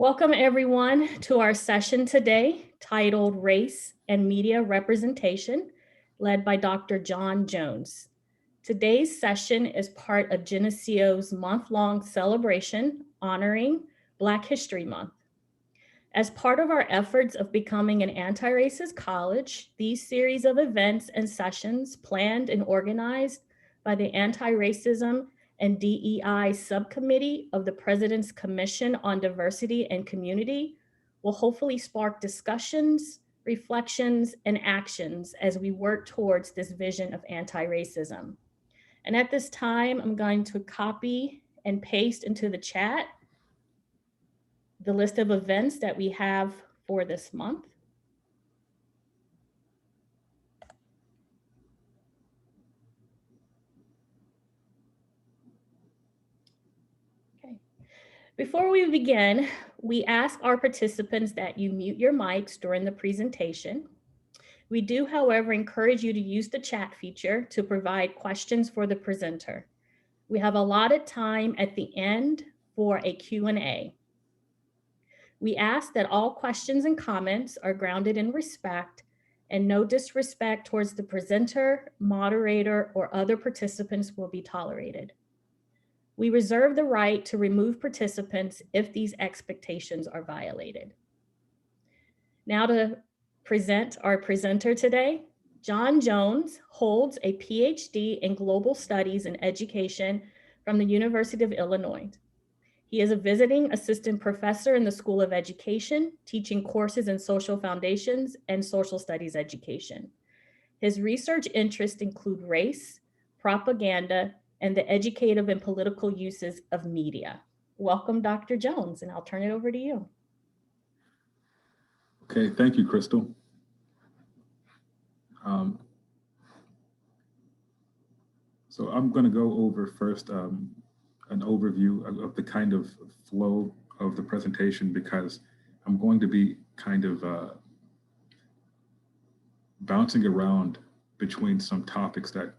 Welcome everyone to our session today titled Race and Media Representation, led by Dr. John Jones. Today's session is part of Geneseo's month-long celebration honoring Black History Month. As part of our efforts of becoming an anti-racist college, these series of events and sessions planned and organized by the Anti-Racism and DEI Subcommittee of the President's Commission on Diversity and Community will hopefully spark discussions, reflections, and actions as we work towards this vision of anti-racism. And at this time, I'm going to copy and paste into the chat the list of events that we have for this month. Before we begin, we ask our participants that you mute your mics during the presentation. We do, however, encourage you to use the chat feature to provide questions for the presenter. We have allotted time at the end for a Q&A. We ask that all questions and comments are grounded in respect and no disrespect towards the presenter, moderator, or other participants will be tolerated. We reserve the right to remove participants if these expectations are violated. Now to present our presenter today, John Jones holds a PhD in Global Studies and Education from the University of Illinois. He is a visiting assistant professor in the School of Education, teaching courses in social foundations and social studies education. His research interests include race, propaganda, and the educative and political uses of media. Welcome, Dr. Jones, and I'll turn it over to you. Okay, thank you, Crystal. So I'm going to go over first an overview of the kind of flow of the presentation, because I'm going to be kind of bouncing around between some topics that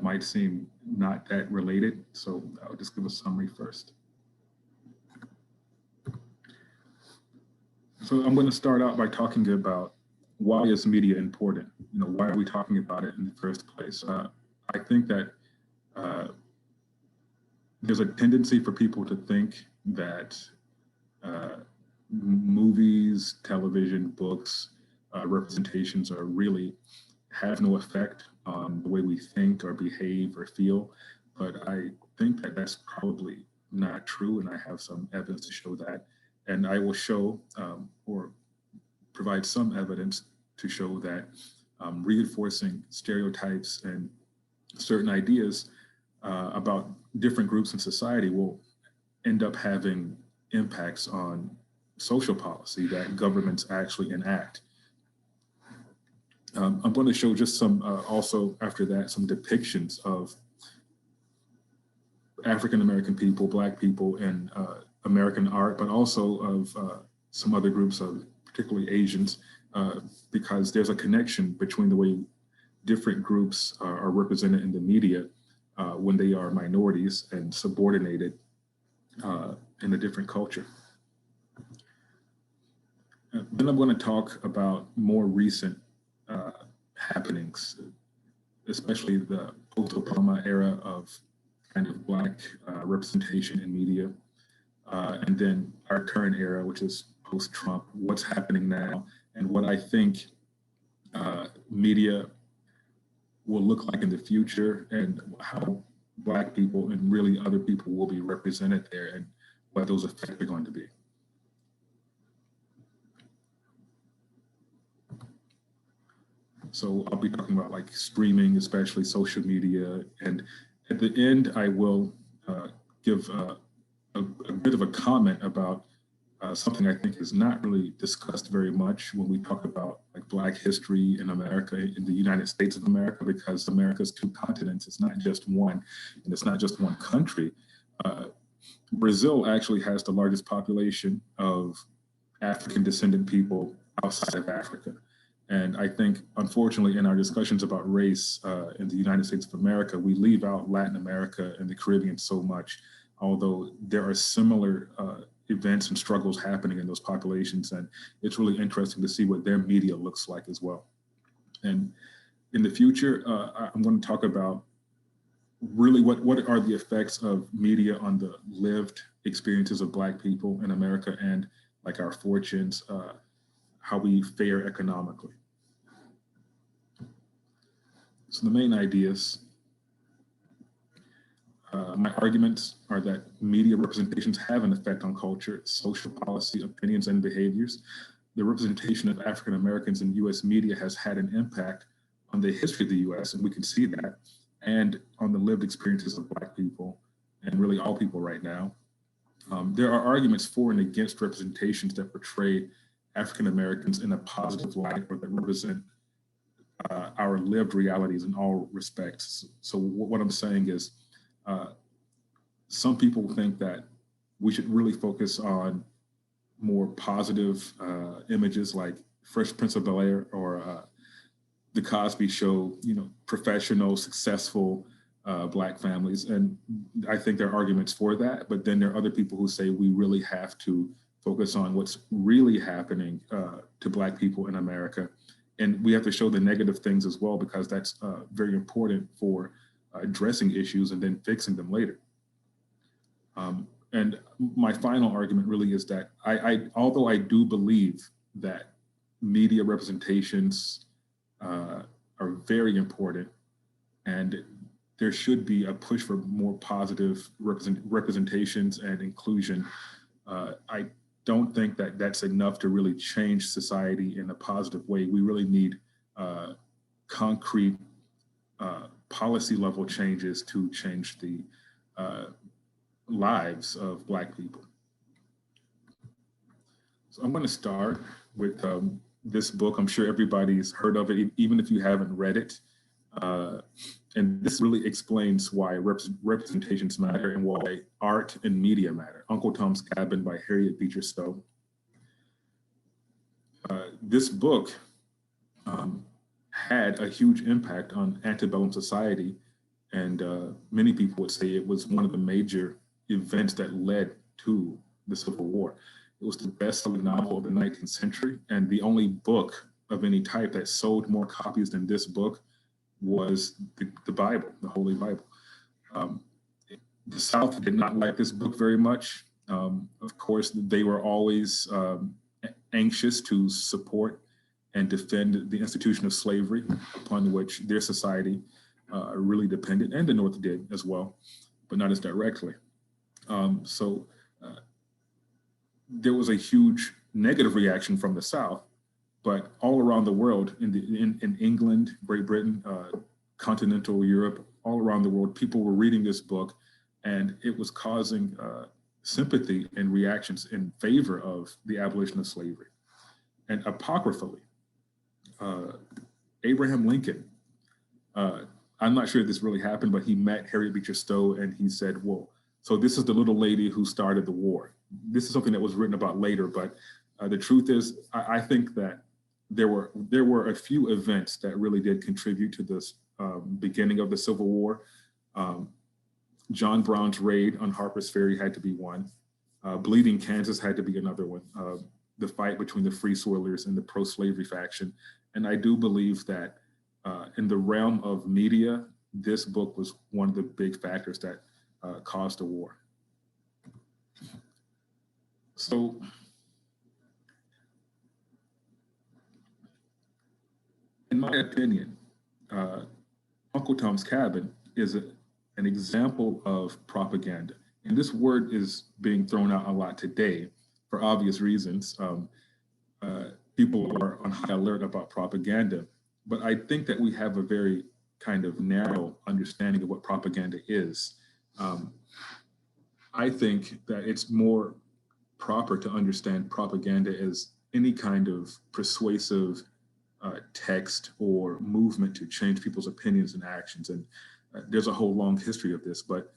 might seem not that related. So I'll just give a summary first. So I'm going to start out by talking about why is media important? You know, why are we talking about it in the first place? I think that there's a tendency for people to think that movies, television, books, representations are really have no effect on the way we think or behave or feel. But I think that that's probably not true, and I have some evidence to show that. And I will show or provide some evidence to show that reinforcing stereotypes and certain ideas about different groups in society will end up having impacts on social policy that governments actually enact. I'm going to show just some, also after that, some depictions of African-American people, Black people in American art, but also of some other groups of particularly Asians, because there's a connection between the way different groups are represented in the media when they are minorities and subordinated in a different culture. Then I'm going to talk about more recent happenings, especially the post-Obama era of kind of Black representation in media, and then our current era, which is post-Trump, what's happening now, and what I think media will look like in the future, and how Black people and really other people will be represented there, and what those effects are going to be. So I'll be talking about like streaming, especially social media. And at the end, I will give a bit of a comment about something I think is not really discussed very much when we talk about like Black history in America, in the United States of America, because America's two continents. It's not just one, and it's not just one country. Brazil actually has the largest population of African descendant people outside of Africa. And I think, unfortunately, in our discussions about race in the United States of America, we leave out Latin America and the Caribbean so much, although there are similar events and struggles happening in those populations. And it's really interesting to see what their media looks like as well. And in the future, I'm going to talk about really what are the effects of media on the lived experiences of Black people in America, and like our fortunes, how we fare economically. So the main ideas, my arguments are that media representations have an effect on culture, social policy, opinions, and behaviors. The representation of African Americans in US media has had an impact on the history of the US, and we can see that, and on the lived experiences of Black people, and really all people right now. There are arguments for and against representations that portray African Americans in a positive light, or that represent our lived realities in all respects. So what I'm saying is, some people think that we should really focus on more positive images like Fresh Prince of Bel-Air or The Cosby Show, professional, successful Black families. And I think there are arguments for that, but then there are other people who say we really have to focus on what's really happening to Black people in America. And we have to show the negative things as well, because that's very important for addressing issues and then fixing them later. And my final argument really is that although I do believe that media representations are very important, and there should be a push for more positive representations and inclusion, I don't think that that's enough to really change society in a positive way. We really need concrete policy level changes to change the lives of Black people. So I'm going to start with this book. I'm sure everybody's heard of it, even if you haven't read it. And this really explains why representations matter and why art and media matter. Uncle Tom's Cabin by Harriet Beecher Stowe. This book had a huge impact on antebellum society, and many people would say it was one of the major events that led to the Civil War. It was the best-selling novel of the 19th century, and the only book of any type that sold more copies than this book was the Bible, the Holy Bible. The South did not like this book very much. Of course, they were always anxious to support and defend the institution of slavery, upon which their society really depended, and the North did as well, but not as directly. So there was a huge negative reaction from the South, but all around the world, in England, Great Britain, continental Europe, all around the world, people were reading this book, and it was causing sympathy and reactions in favor of the abolition of slavery. And apocryphally, Abraham Lincoln, I'm not sure if this really happened, but he met Harriet Beecher Stowe, and he said, well, so this is the little lady who started the war. This is something that was written about later, but the truth is, I think that there were a few events that really did contribute to this beginning of the Civil War. John Brown's raid on Harper's Ferry had to be one. Bleeding Kansas had to be another one. The fight between the Free Soilers and the pro-slavery faction. And I do believe that in the realm of media, this book was one of the big factors that caused the war. So, in my opinion, Uncle Tom's Cabin is an example of propaganda. And this word is being thrown out a lot today for obvious reasons. People are on high alert about propaganda, but I think that we have a very kind of narrow understanding of what propaganda is. I think that it's more proper to understand propaganda as any kind of persuasive text or movement to change people's opinions and actions. And there's a whole long history of this, but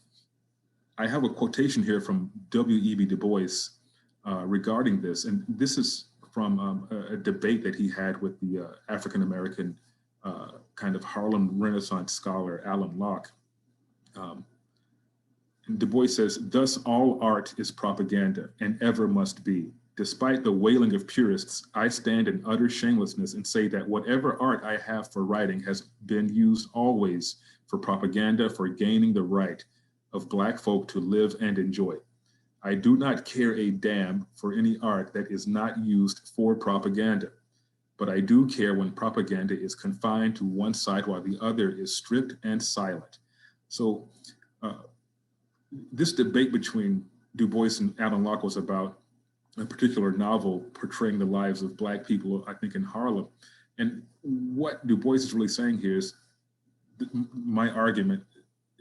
I have a quotation here from W.E.B. Du Bois regarding this. And this is from a debate that he had with the African-American kind of Harlem Renaissance scholar, Alan Locke. And Du Bois says, thus all art is propaganda and ever must be. Despite the wailing of purists, I stand in utter shamelessness and say that whatever art I have for writing has been used always for propaganda, for gaining the right of Black folk to live and enjoy. I do not care a damn for any art that is not used for propaganda, but I do care when propaganda is confined to one side while the other is stripped and silent. So this debate between Du Bois and Alan Locke was about a particular novel portraying the lives of Black people, I think, in Harlem. And what Du Bois is really saying here is my argument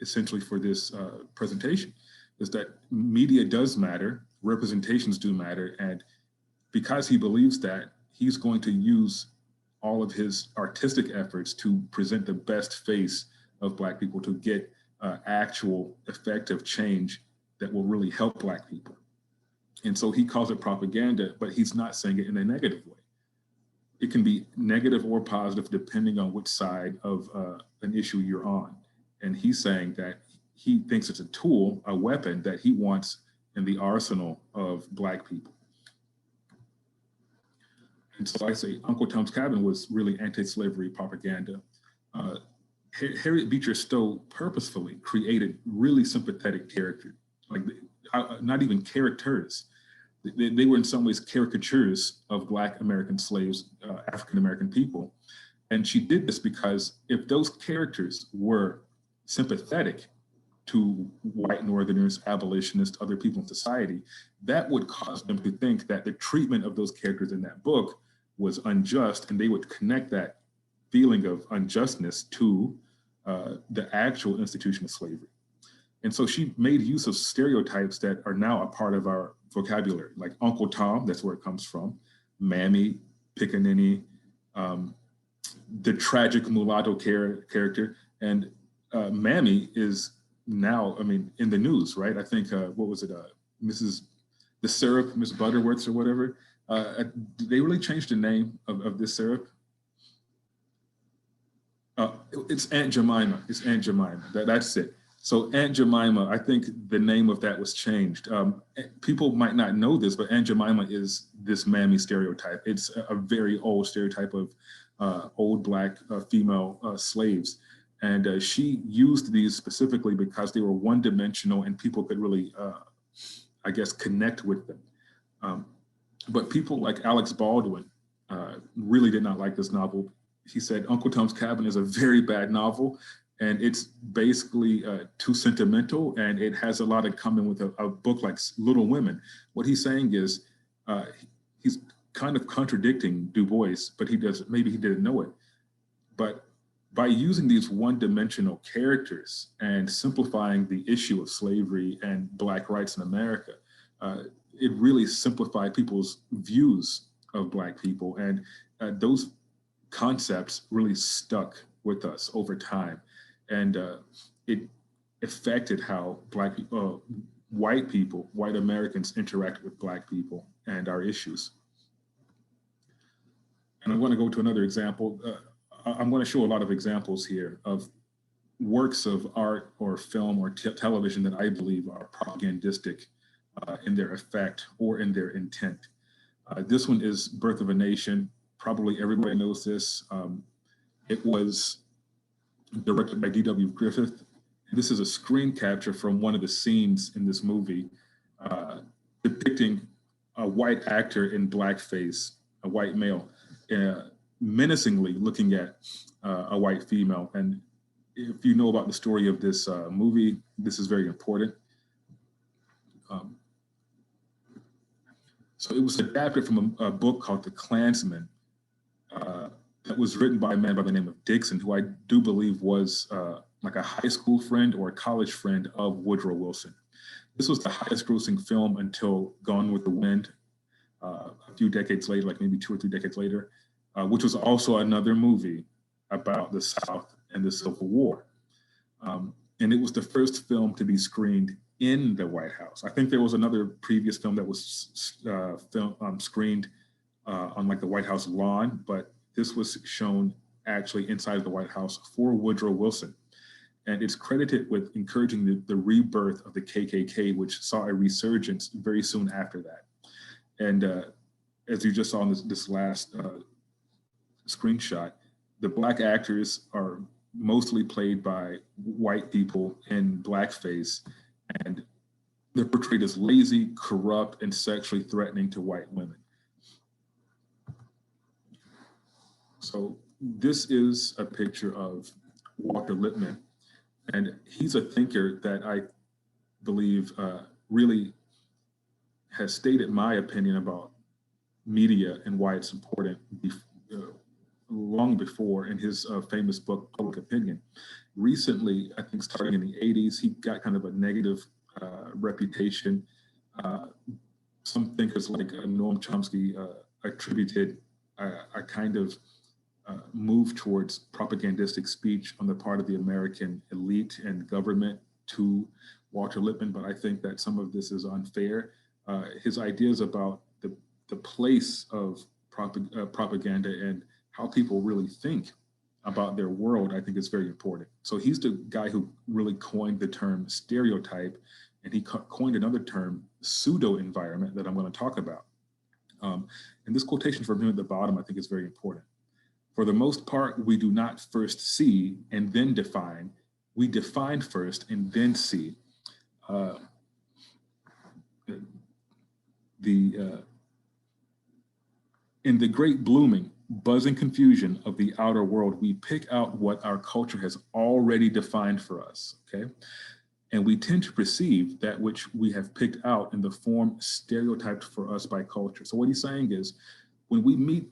essentially for this presentation is that media does matter, representations do matter, and because he believes that, he's going to use all of his artistic efforts to present the best face of Black people to get actual effective change that will really help Black people. And so he calls it propaganda, but he's not saying it in a negative way. It can be negative or positive depending on which side of an issue you're on. And he's saying that he thinks it's a tool, a weapon that he wants in the arsenal of Black people. And so I say Uncle Tom's Cabin was really anti-slavery propaganda. Harriet Beecher Stowe purposefully created really sympathetic characters, like not even characters. They were in some ways caricatures of Black American slaves, African American people. And she did this because if those characters were sympathetic to white Northerners, abolitionists, other people in society, that would cause them to think that the treatment of those characters in that book was unjust, and they would connect that feeling of unjustness to the actual institution of slavery. And so she made use of stereotypes that are now a part of our vocabulary, like Uncle Tom, that's where it comes from, Mammy, Pickaninny, the tragic mulatto character. And Mammy is now, I mean, in the news, right? I think, what was it, Mrs. The Syrup, Miss Butterworths or whatever. They really changed the name of this syrup. It's Aunt Jemima. It's Aunt Jemima. That's it. So Aunt Jemima, I think the name of that was changed. People might not know this, but Aunt Jemima is this mammy stereotype. It's a very old stereotype of old Black female slaves. And she used these specifically because they were one-dimensional and people could really, I guess, connect with them. But people like Alex Baldwin really did not like this novel. He said Uncle Tom's Cabin is a very bad novel, and it's basically too sentimental, and it has a lot in common with a book like Little Women. What he's saying is he's kind of contradicting Du Bois, but maybe he didn't know it. But by using these one-dimensional characters and simplifying the issue of slavery and Black rights in America, it really simplified people's views of Black people. And those concepts really stuck with us over time. And it affected how white people, white Americans interact with Black people and our issues. And I want to go to another example. I'm going to show a lot of examples here of works of art or film or television that I believe are propagandistic in their effect or in their intent. This one is Birth of a Nation. Probably everybody knows this. It was directed by D.W. Griffith. This is a screen capture from one of the scenes in this movie depicting a white actor in blackface, a white male, menacingly looking at a white female. And if you know about the story of this movie, this is very important. So it was adapted from a book called The Klansman that was written by a man by the name of Dixon, who I do believe was like a high school friend or a college friend of Woodrow Wilson. This was the highest grossing film until Gone with the Wind, a few decades later, like maybe 2 or 3 decades later, which was also another movie about the South and the Civil War. And it was the first film to be screened in the White House. I think there was another previous film that was screened on like the White House lawn, but this was shown actually inside of the White House for Woodrow Wilson. And it's credited with encouraging the rebirth of the KKK, which saw a resurgence very soon after that. And as you just saw in this last screenshot, the Black actors are mostly played by white people in blackface, and they're portrayed as lazy, corrupt, and sexually threatening to white women. So this is a picture of Walter Lippmann, and he's a thinker that I believe really has stated my opinion about media and why it's important long before in his famous book, Public Opinion. Recently, I think starting in the 80s, he got kind of a negative reputation. Some thinkers like Noam Chomsky attributed a kind of move towards propagandistic speech on the part of the American elite and government to Walter Lippmann, but I think that some of this is unfair. His ideas about the place of propaganda and how people really think about their world, I think is very important. So he's the guy who really coined the term stereotype, and he coined another term, pseudo-environment, that I'm going to talk about. And this quotation from him at the bottom, I think, is very important. For the most part, we do not first see and then define. We define first and then see. In the great blooming, buzzing confusion of the outer world, we pick out what our culture has already defined for us, okay? And we tend to perceive that which we have picked out in the form stereotyped for us by culture. So what he's saying is, when we meet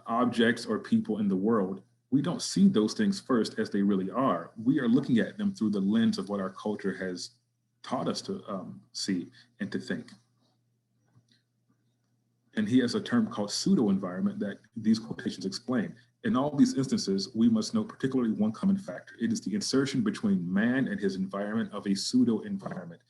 objects or people in the world, we don't see those things first as they really are. We are looking at them through the lens of what our culture has taught us to see and to think. And he has a term called pseudo-environment that these quotations explain. In all these instances, we must note particularly one common factor. It is the insertion between man and his environment of a pseudo-environment.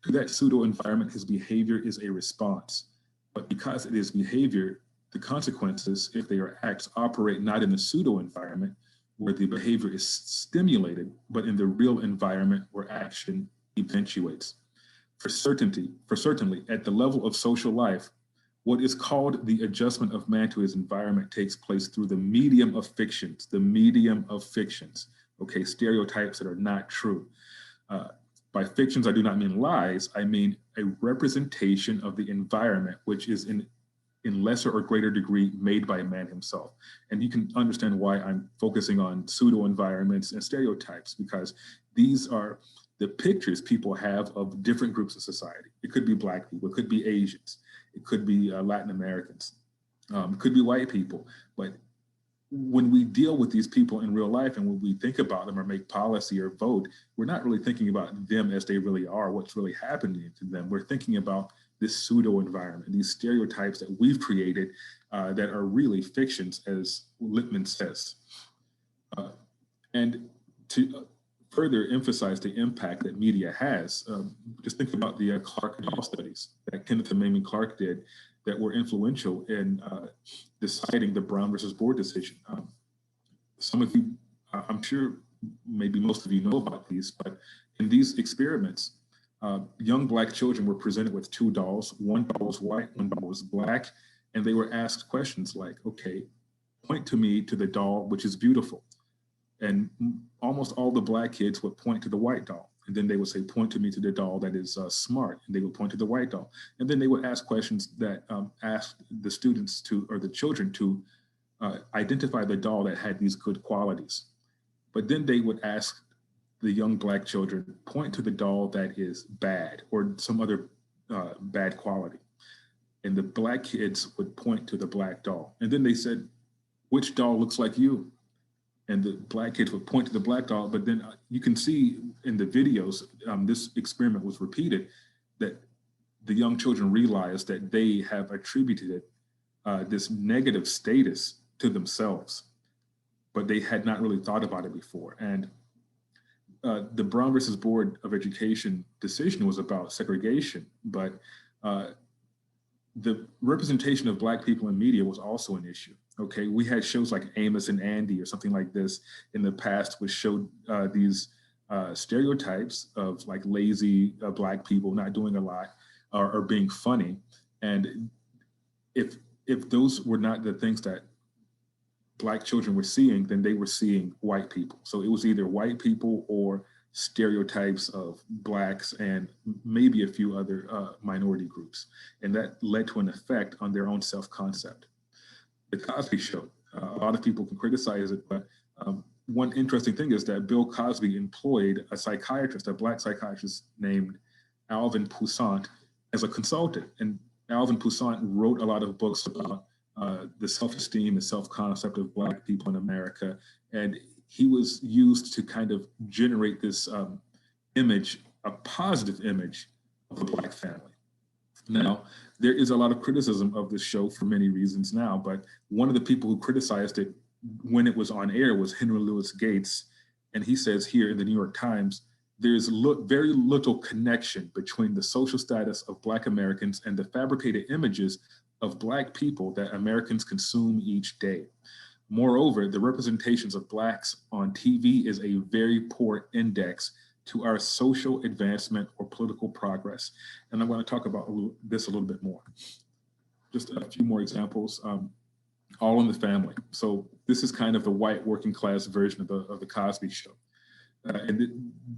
To that pseudo-environment, his behavior is a response. But because it is behavior, the consequences, if they are acts, operate not in the pseudo-environment where the behavior is stimulated, but in the real environment where action eventuates. For certainly, at the level of social life, what is called the adjustment of man to his environment takes place through the medium of fictions, okay, stereotypes that are not true. By fictions, I do not mean lies, I mean a representation of the environment, which is in lesser or greater degree made by man himself. And you can understand why I'm focusing on pseudo environments and stereotypes, because these are the pictures people have of different groups of society. It could be Black people, it could be Asians, it could be Latin Americans, it could be white people. But when we deal with these people in real life and when we think about them or make policy or vote, we're not really thinking about them as they really are, what's really happening to them. We're thinking about this pseudo environment, these stereotypes that we've created that are really fictions, as Lippmann says. And to further emphasize the impact that media has, just think about the Clark Doll studies that Kenneth and Mamie Clark did that were influential in deciding the Brown versus Board decision. Some of you, I'm sure maybe most of you know about these, but in these experiments, young Black children were presented with two dolls. One doll was white, one doll was Black, and they were asked questions like, okay, point to me to the doll which is beautiful. And almost all the Black kids would point to the white doll. And then they would say, point to me to the doll that is smart. And they would point to the white doll. And then they would ask questions that asked the students to, or the children to identify the doll that had these good qualities. But then they would ask the young Black children, point to the doll that is bad or some other bad quality. And the Black kids would point to the Black doll. And then they said, which doll looks like you? And the Black kids would point to the Black doll, but then you can see in the videos, this experiment was repeated, that the young children realized that they have attributed this negative status to themselves, but they had not really thought about it before. And the Brown versus Board of Education decision was about segregation, but the representation of Black people in media was also an issue. Okay, we had shows like Amos and Andy or something like this in the past, which showed these stereotypes of like lazy Black people not doing a lot or being funny. And if those were not the things that Black children were seeing, then they were seeing white people. So it was either white people or stereotypes of Blacks and maybe a few other minority groups. And that led to an effect on their own self-concept. The Cosby Show, a lot of people can criticize it, but one interesting thing is that Bill Cosby employed a psychiatrist, a Black psychiatrist named Alvin Toussaint, as a consultant. And Alvin Toussaint wrote a lot of books about the self-esteem and self-concept of Black people in America. And he was used to kind of generate this image, a positive image of the Black family. Now, there is a lot of criticism of this show for many reasons now, but one of the people who criticized it when it was on air was Henry Louis Gates. And he says here in the New York Times, there's very little connection between the social status of Black Americans and the fabricated images of Black people that Americans consume each day. Moreover, the representations of Blacks on TV is a very poor index to our social advancement or political progress. And I'm going to talk about this a little bit more. Just a few more examples. All in the Family. So this is kind of the white working class version of the Cosby Show.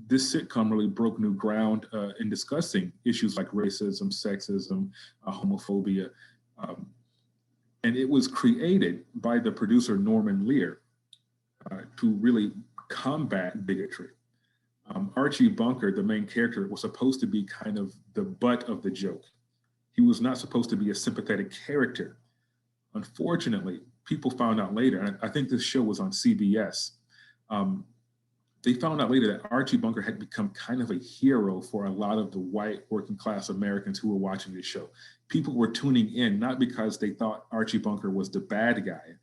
This sitcom really broke new ground in discussing issues like racism, sexism, homophobia. And it was created by the producer Norman Lear to really combat bigotry. Archie Bunker, the main character, was supposed to be kind of the butt of the joke. He was not supposed to be a sympathetic character. Unfortunately, people found out later, and I think this show was on CBS, they found out later that Archie Bunker had become kind of a hero for a lot of the white working class Americans who were watching this show. People were tuning in not because they thought Archie Bunker was the bad guy,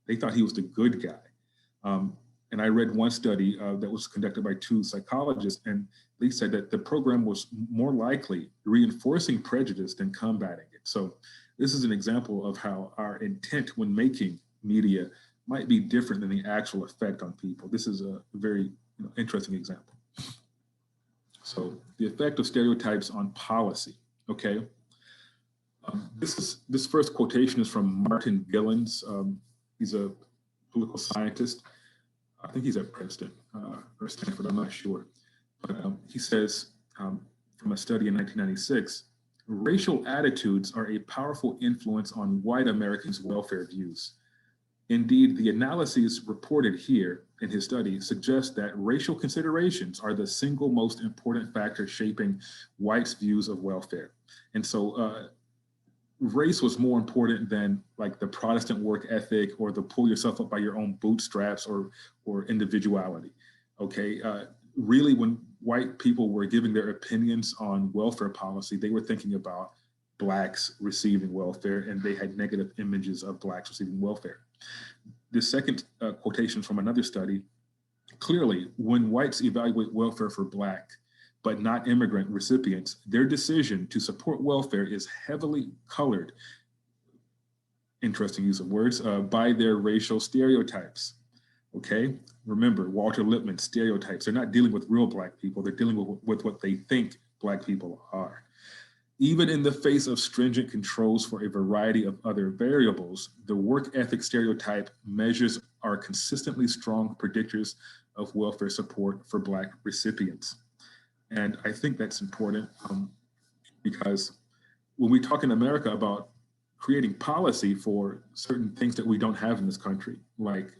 they thought he was the good guy. And I read one study that was conducted by two psychologists, and they said that the program was more likely reinforcing prejudice than combating it. So this is an example of how our intent when making media might be different than the actual effect on people. This is a very interesting example. So the effect of stereotypes on policy, okay? This first quotation is from Martin Gillens. He's a political scientist. I think he's at Princeton or Stanford, I'm not sure. But he says from a study in 1996, racial attitudes are a powerful influence on white Americans' welfare views. Indeed, the analyses reported here in his study suggest that racial considerations are the single most important factor shaping whites' views of welfare. And so race was more important than like the Protestant work ethic or the pull yourself up by your own bootstraps or individuality, okay? Really, when white people were giving their opinions on welfare policy, they were thinking about Blacks receiving welfare, and they had negative images of Blacks receiving welfare. The second quotation from another study, clearly, when whites evaluate welfare for Black but not immigrant recipients, their decision to support welfare is heavily colored, interesting use of words, by their racial stereotypes, okay? Remember, Walter Lippmann, stereotypes. They're not dealing with real Black people, they're dealing with what they think Black people are. Even in the face of stringent controls for a variety of other variables, the work ethic stereotype measures are consistently strong predictors of welfare support for Black recipients. And I think that's important because when we talk in America about creating policy for certain things that we don't have in this country, like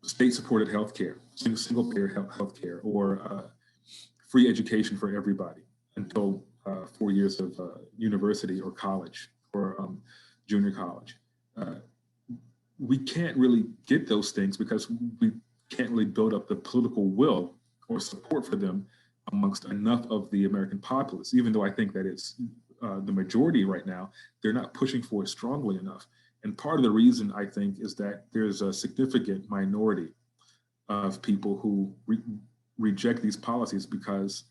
state-supported healthcare, single-payer healthcare, or free education for everybody until 4 years of university or college or junior college. We can't really get those things because we can't really build up the political will or support for them amongst enough of the American populace. Even though I think that it's the majority right now, they're not pushing for it strongly enough. And part of the reason, I think, is that there's a significant minority of people who reject these policies because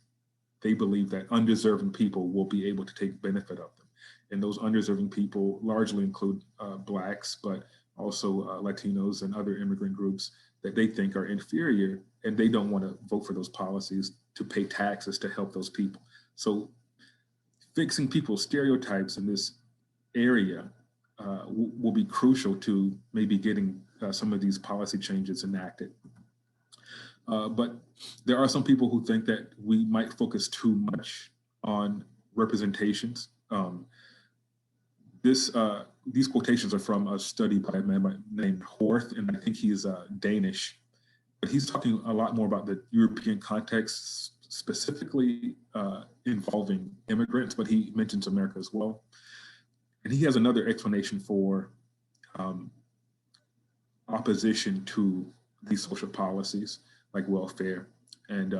they believe that undeserving people will be able to take benefit of them. And those undeserving people largely include Blacks, but also Latinos and other immigrant groups that they think are inferior, and they don't want to vote for those policies to pay taxes to help those people. So fixing people's stereotypes in this area will be crucial to maybe getting some of these policy changes enacted. But there are some people who think that we might focus too much on representations. These quotations are from a study by a man named Horth, and I think he's Danish. But he's talking a lot more about the European context, specifically involving immigrants, but he mentions America as well. And he has another explanation for opposition to these social policies like welfare and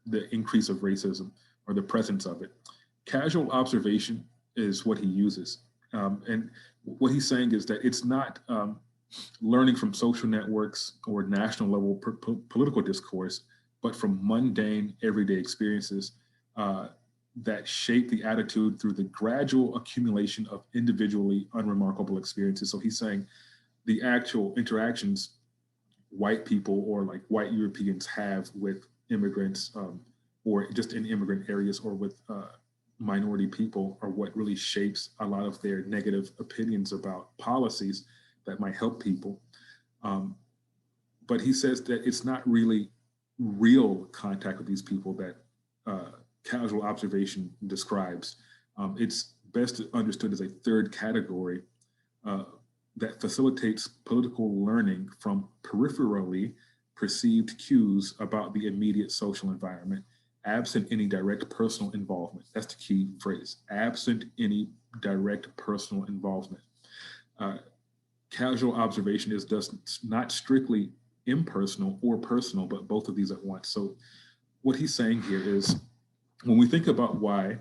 the increase of racism or the presence of it. Casual observation is what he uses. And what he's saying is that it's not learning from social networks or national level political discourse, but from mundane everyday experiences that shape the attitude through the gradual accumulation of individually unremarkable experiences. So he's saying the actual interactions white people or like white Europeans have with immigrants or just in immigrant areas or with minority people are what really shapes a lot of their negative opinions about policies that might help people. But he says that it's not really real contact with these people that casual observation describes. It's best understood as a third category that facilitates political learning from peripherally perceived cues about the immediate social environment, absent any direct personal involvement. That's the key phrase, absent any direct personal involvement. Casual observation is thus not strictly impersonal or personal, but both of these at once. So what he's saying here is when we think about why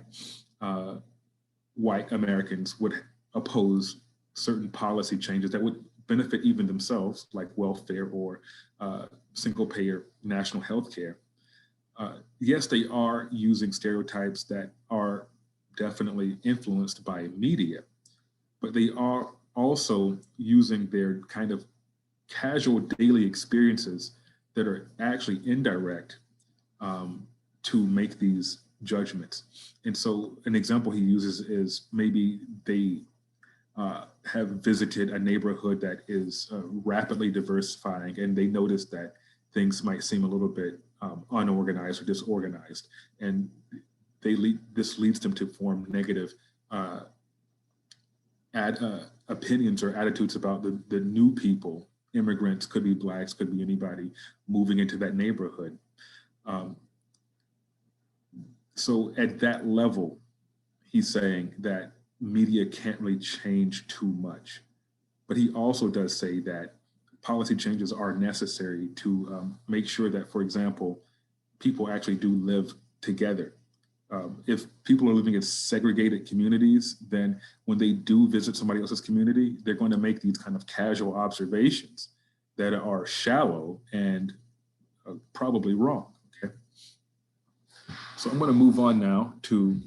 white Americans would oppose certain policy changes that would benefit even themselves, like welfare or single payer national health care, yes, they are using stereotypes that are definitely influenced by media, but they are also using their kind of casual daily experiences that are actually indirect to make these judgments. And so an example he uses is maybe they have visited a neighborhood that is rapidly diversifying and they notice that things might seem a little bit unorganized or disorganized. And this leads them to form negative opinions or attitudes about the new people, immigrants, could be Blacks, could be anybody moving into that neighborhood. So at that level, he's saying that media can't really change too much. But he also does say that policy changes are necessary to make sure that, for example, people actually do live together. If people are living in segregated communities, then when they do visit somebody else's community, they're going to make these kind of casual observations that are shallow and probably wrong. Okay. So I'm going to move on now to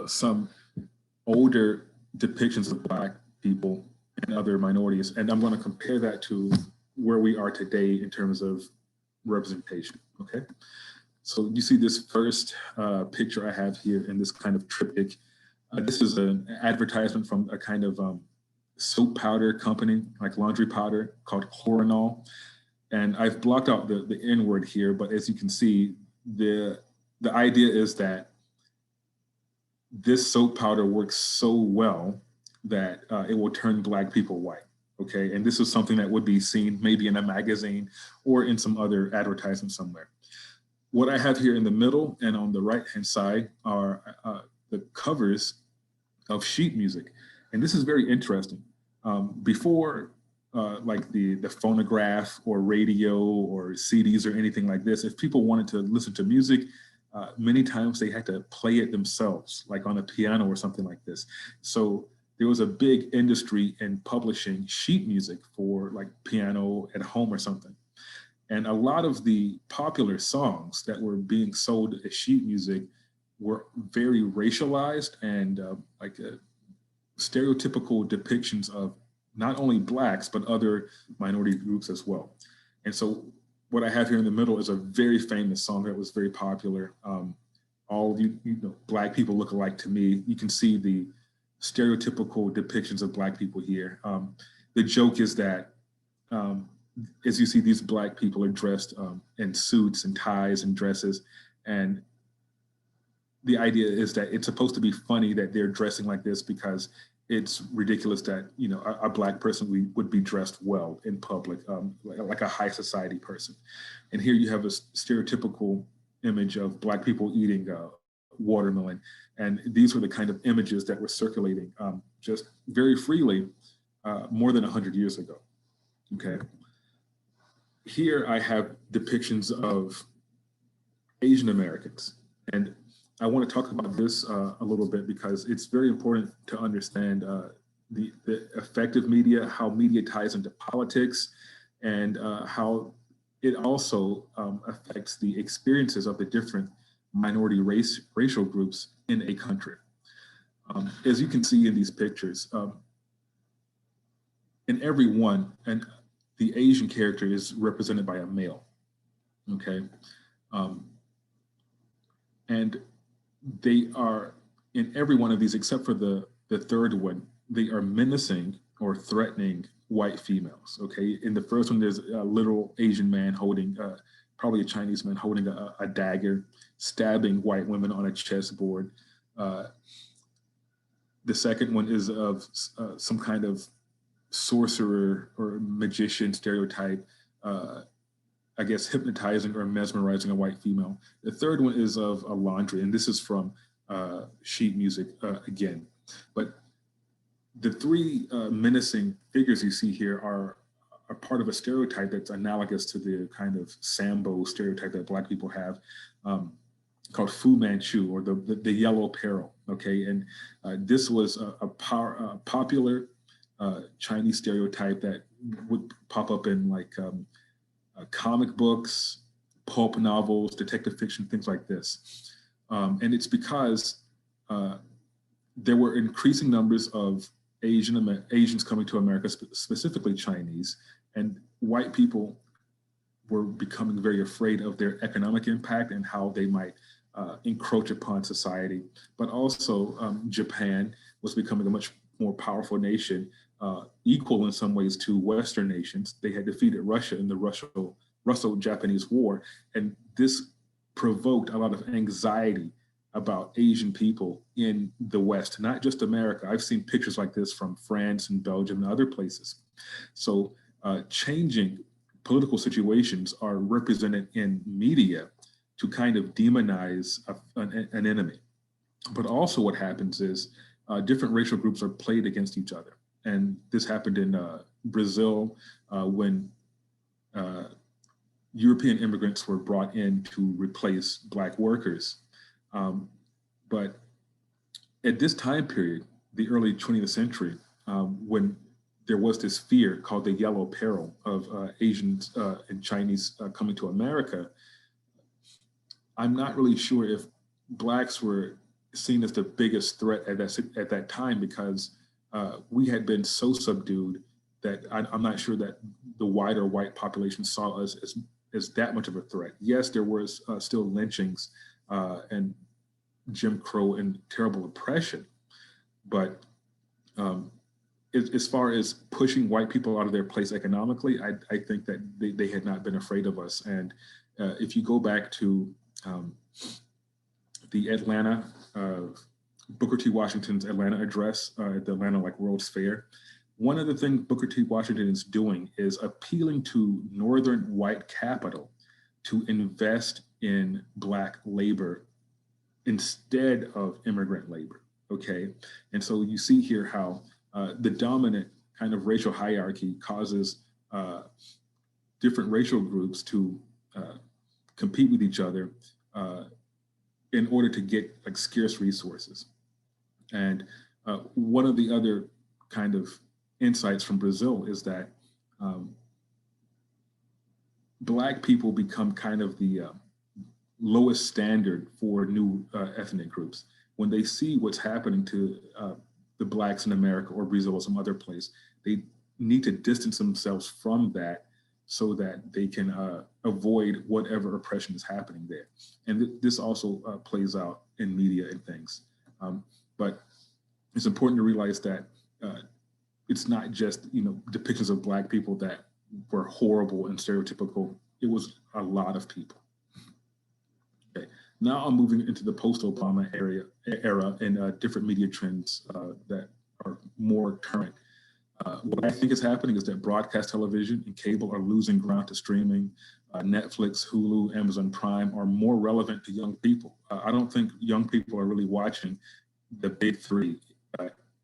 some older depictions of Black people and other minorities, and I'm going to compare that to where we are today in terms of representation. Okay. So you see this first picture I have here in this kind of triptych. This is an advertisement from a kind of soap powder company, like laundry powder, called Horonol. And I've blocked out the N word here, but as you can see, the idea is that this soap powder works so well that it will turn Black people white. Okay, and this is something that would be seen maybe in a magazine or in some other advertisement somewhere. What I have here in the middle and on the right-hand side are the covers of sheet music. And this is very interesting. Before like the phonograph or radio or CDs or anything like this, if people wanted to listen to music, many times they had to play it themselves, like on a piano or something like this. So there was a big industry in publishing sheet music for like piano at home or something. And a lot of the popular songs that were being sold as sheet music were very racialized and stereotypical depictions of not only Blacks, but other minority groups as well. And so what I have here in the middle is a very famous song that was very popular. All Black people look alike to me. You can see the stereotypical depictions of Black people here. The joke is that as you see, these Black people are dressed in suits and ties and dresses. And the idea is that it's supposed to be funny that they're dressing like this because it's ridiculous that, a Black person would be dressed well in public, like a high society person. And here you have a stereotypical image of Black people eating watermelon. And these were the kind of images that were circulating just very freely more than 100 years ago. Okay. Here I have depictions of Asian Americans. And I want to talk about this a little bit because it's very important to understand the effect of media, how media ties into politics, and how it also affects the experiences of the different minority racial groups in a country. As you can see in these pictures, in every one, and the Asian character is represented by a male, okay? And they are, in every one of these, except for the third one, they are menacing or threatening white females, okay? In the first one, there's a little Asian man holding, probably a Chinese man holding a dagger, stabbing white women on a chessboard. The second one is of some kind of sorcerer or magician stereotype, I guess hypnotizing or mesmerizing a white female. The third one is of a laundry, and this is from sheet music again. But the three menacing figures you see here are part of a stereotype that's analogous to the kind of Sambo stereotype that Black people have, called Fu Manchu, or the yellow peril, okay? And this was a popular Chinese stereotype that would pop up in like comic books, pulp novels, detective fiction, things like this. And it's because there were increasing numbers of Asians coming to America, specifically Chinese, and white people were becoming very afraid of their economic impact and how they might encroach upon society. But also Japan was becoming a much more powerful nation, equal in some ways to Western nations. They had defeated Russia in the Russo-Japanese War, and this provoked a lot of anxiety about Asian people in the West, not just America. I've seen pictures like this from France and Belgium and other places. So changing political situations are represented in media to kind of demonize an enemy. But also what happens is different racial groups are played against each other. And this happened in Brazil when European immigrants were brought in to replace Black workers. But at this time period, the early 20th century, when there was this fear called the yellow peril of Asians and Chinese coming to America, I'm not really sure if Blacks were seen as the biggest threat at that time, because we had been so subdued that I'm not sure that the wider white population saw us as that much of a threat. Yes, there was still lynchings and Jim Crow and terrible oppression, but as far as pushing white people out of their place economically, I think that they had not been afraid of us. And if you go back to the Atlanta, Booker T. Washington's Atlanta address at the Atlanta World's Fair, one of the things Booker T. Washington is doing is appealing to Northern white capital to invest in Black labor instead of immigrant labor, okay? And so you see here how the dominant kind of racial hierarchy causes different racial groups to compete with each other in order to get scarce resources. And one of the other kind of insights from Brazil is that Black people become kind of the lowest standard for new ethnic groups. When they see what's happening to the Blacks in America or Brazil or some other place, they need to distance themselves from that so that they can avoid whatever oppression is happening there. And this also plays out in media and things. But it's important to realize that it's not just, depictions of Black people that were horrible and stereotypical. It was a lot of people. Okay. Now I'm moving into the post-Obama era and different media trends that are more current. What I think is happening is that broadcast television and cable are losing ground to streaming. Netflix, Hulu, Amazon Prime are more relevant to young people. I don't think young people are really watching the big three,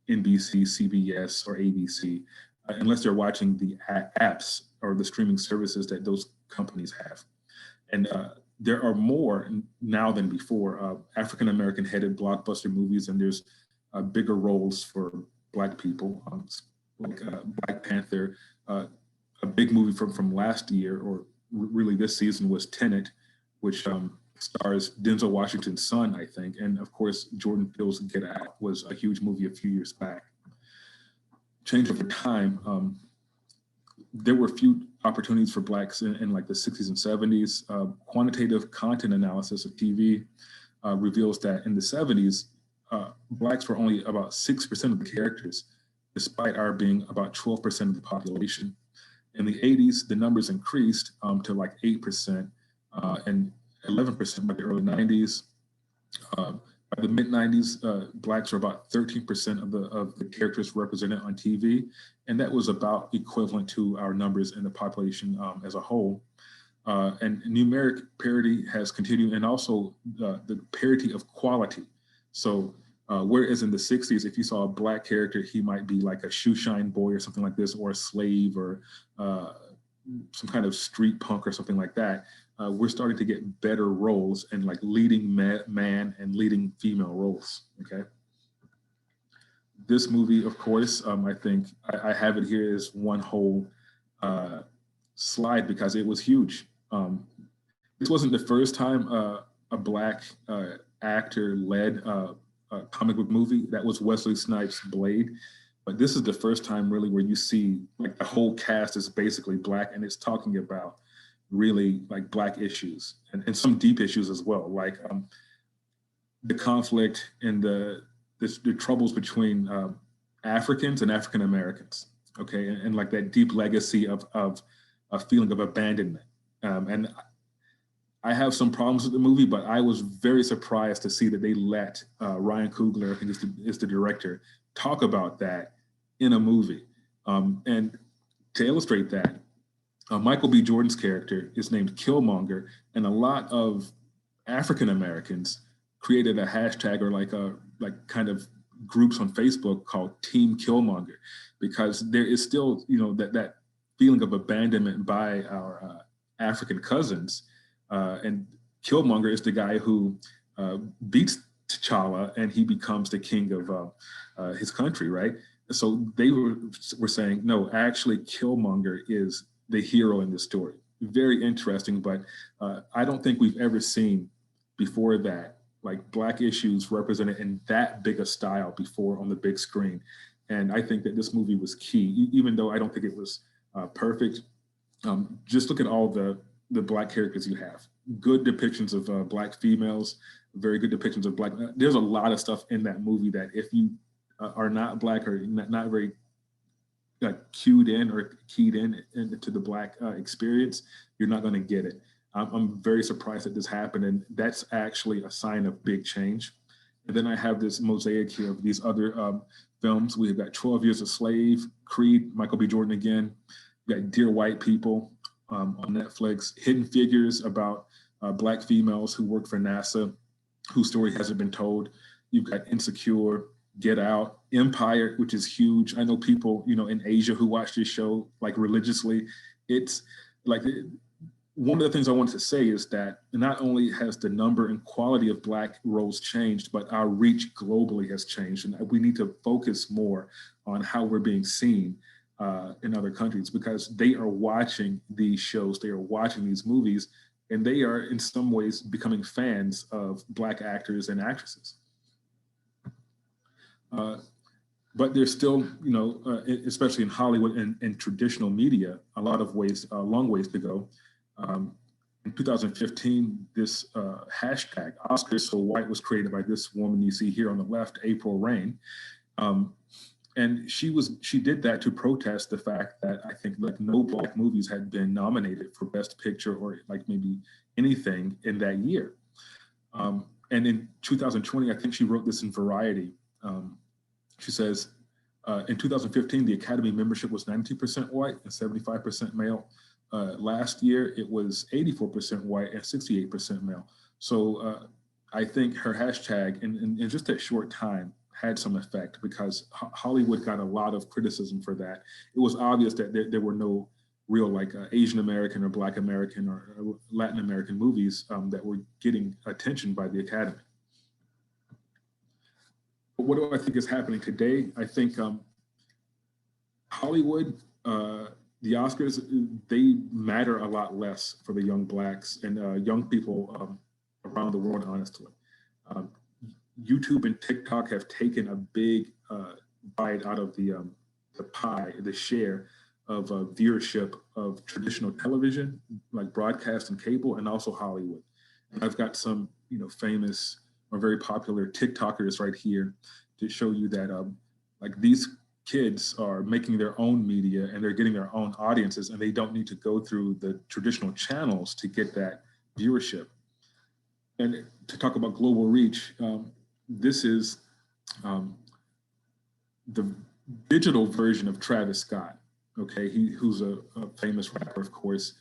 NBC, CBS, or ABC, unless they're watching the apps or the streaming services that those companies have. And there are more now than before African-American headed blockbuster movies, and there's bigger roles for Black people, like Black Panther. A big movie from last year, or really this season, was Tenet, which stars Denzel Washington's son, I think. And of course, Jordan Peele's Get Out was a huge movie a few years back. Change over time. There were few opportunities for Blacks in like the 60s and 70s. Quantitative content analysis of TV reveals that in the 70s, Blacks were only about 6% of the characters, despite our being about 12% of the population. In the 80s, the numbers increased to like 8% and 11% by the early 90s. By the mid 90s, Blacks were about 13% of the characters represented on TV, and that was about equivalent to our numbers in the population as a whole. And numeric parity has continued, and also the parity of quality. So whereas in the 60s, if you saw a Black character, he might be like a shoeshine boy or something like this, or a slave, or some kind of street punk or something like that. We're starting to get better roles and like leading man and leading female roles, okay? This movie, of course, I think I have it here as one whole slide because it was huge. This wasn't the first time a Black actor led a comic book movie. That was Wesley Snipes' Blade. But this is the first time really where you see like the whole cast is basically Black, and it's talking about really like Black issues and some deep issues as well, like the conflict and the troubles between Africans and African Americans, okay, and like that deep legacy of a feeling of abandonment. And I have some problems with the movie, but I was very surprised to see that they let Ryan Coogler, I think is the director, talk about that in a movie. And to illustrate that, Michael B. Jordan's character is named Killmonger, and a lot of African Americans created a hashtag or like kind of groups on Facebook called Team Killmonger, because there is still that feeling of abandonment by our African cousins, and Killmonger is the guy who beats T'Challa and he becomes the king of his country, right? So they were saying, no, actually Killmonger is the hero in this story. Very interesting, but I don't think we've ever seen before that, like Black issues represented in that big a style before on the big screen. And I think that this movie was key, even though I don't think it was perfect. Just look at all the Black characters you have. Good depictions of Black females, very good depictions of Black. There's a lot of stuff in that movie that if you are not Black or not very cued in or keyed in into the Black experience, you're not going to get it. I'm very surprised that this happened, and that's actually a sign of big change. And then I have this mosaic here of these other films. We've got 12 Years a Slave, Creed, Michael B. Jordan again. We got Dear White People on Netflix, Hidden Figures about Black females who work for NASA, whose story hasn't been told. You've got Insecure, Get Out, Empire, which is huge. I know people, in Asia who watch this show like religiously. It's like one of the things I wanted to say is that not only has the number and quality of Black roles changed, but our reach globally has changed. And we need to focus more on how we're being seen in other countries, because they are watching these shows, they are watching these movies, and they are in some ways becoming fans of Black actors and actresses. but there's still, especially in Hollywood and traditional media, a lot of ways, long ways to go. In 2015, this hashtag Oscars So White was created by this woman you see here on the left, April Rain. And she did that to protest the fact that I think like no Black movies had been nominated for Best Picture or like maybe anything in that year. And in 2020, I think she wrote this in Variety. She says, in 2015, the Academy membership was 92% white and 75% male. Last year, it was 84% white and 68% male. So I think her hashtag, in just that short time, had some effect because Hollywood got a lot of criticism for that. It was obvious that there were no real like Asian American or Black American or Latin American movies that were getting attention by the Academy. But what do I think is happening today? I think Hollywood, the Oscars, they matter a lot less for the young Blacks and young people around the world, honestly. YouTube and TikTok have taken a big bite out of the pie, the share of viewership of traditional television, like broadcast and cable, and also Hollywood. And I've got some, famous or very popular TikTokers right here to show you that like these kids are making their own media and they're getting their own audiences and they don't need to go through the traditional channels to get that viewership. And to talk about global reach, this is the digital version of Travis Scott, okay? Who's a famous rapper, of course.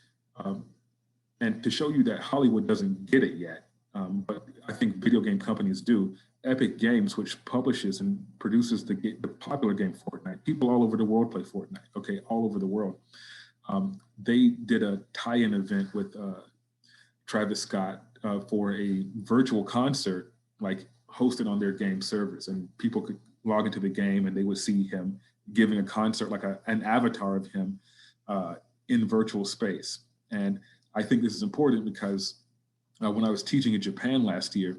And to show you that Hollywood doesn't get it yet, but I think video game companies do. Epic Games, which publishes and produces the popular game Fortnite. People all over the world play Fortnite, okay, all over the world. They did a tie-in event with Travis Scott for a virtual concert, like hosted on their game servers, and people could log into the game and they would see him giving a concert, like an avatar of him in virtual space. And I think this is important because when I was teaching in Japan last year,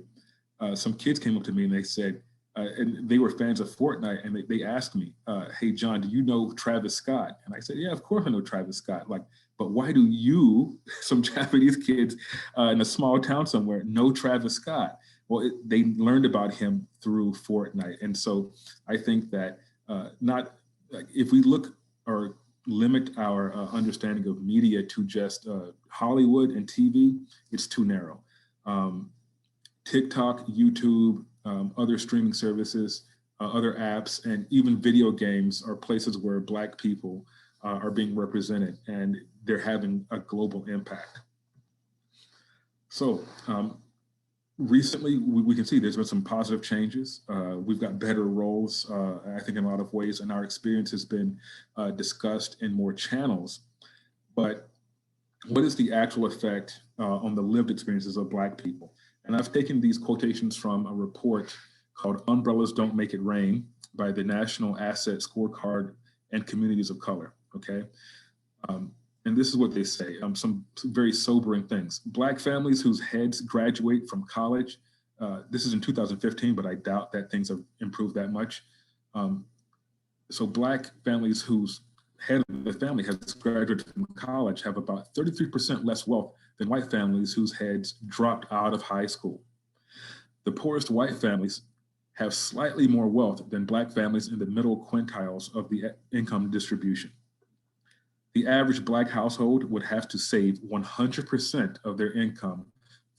some kids came up to me and they said, and they were fans of Fortnite, and they asked me, hey, John, do you know Travis Scott? And I said, yeah, of course I know Travis Scott. Like, but why do you, some Japanese kids in a small town somewhere, know Travis Scott? Well, they learned about him through Fortnite. And so I think that not like if we look or limit our understanding of media to just Hollywood and TV, it's too narrow. TikTok, YouTube, other streaming services, other apps, and even video games are places where Black people are being represented and they're having a global impact. So recently, we can see there's been some positive changes. We've got better roles, I think in a lot of ways, and our experience has been discussed in more channels. But what is the actual effect on the lived experiences of Black people? And I've taken these quotations from a report called Umbrellas Don't Make It Rain by the National Asset Scorecard and Communities of Color, okay? And this is what they say, some very sobering things. Black families whose heads graduate from college, this is in 2015, but I doubt that things have improved that much. So Black families whose head of the family has graduated from college have about 33% less wealth than white families whose heads dropped out of high school. The poorest white families have slightly more wealth than Black families in the middle quintiles of the income distribution. The average Black household would have to save 100% of their income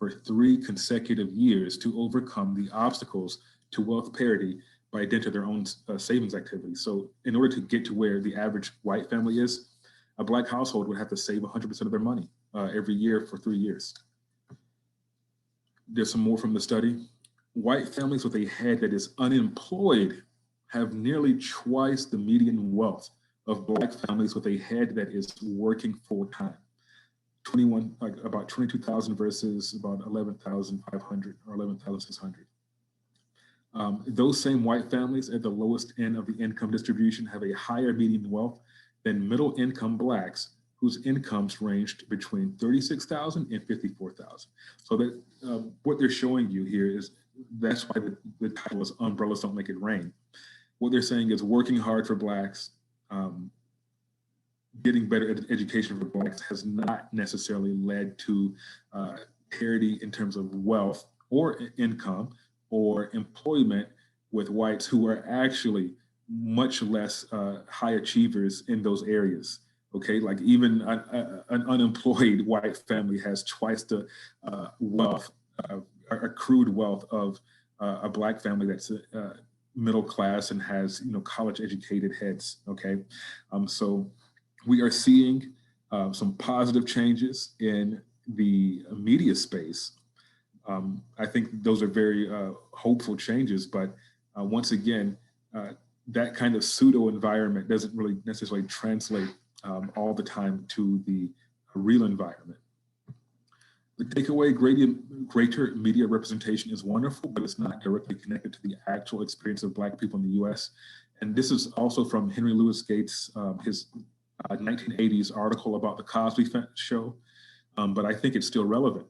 for 3 consecutive years to overcome the obstacles to wealth parity by dint of their own savings activities. So in order to get to where the average white family is, a Black household would have to save 100% of their money every year for 3 years. There's some more from the study. White families with a head that is unemployed have nearly twice the median wealth of Black families with a head that is working full time. About 22,000 versus about 11,500 or 11,600. Those same white families at the lowest end of the income distribution have a higher median wealth than middle income Blacks whose incomes ranged between 36,000 and 54,000. So that what they're showing you here is that's why the title is Umbrellas Don't Make It Rain. what they're saying is working hard for Blacks, um, getting better education for Blacks has not necessarily led to parity in terms of wealth or income or employment with whites who are actually much less high achievers in those areas. Okay, like even an unemployed white family has twice the wealth, accrued wealth of a Black family that's middle class and has college educated heads. Okay, so we are seeing some positive changes in the media space. I think those are very hopeful changes, but once again, that kind of pseudo environment doesn't really necessarily translate all the time to the real environment. The takeaway, greater media representation is wonderful, but it's not directly connected to the actual experience of Black people in the US. And this is also from Henry Louis Gates, his 1980s article about the Cosby Show, but I think it's still relevant.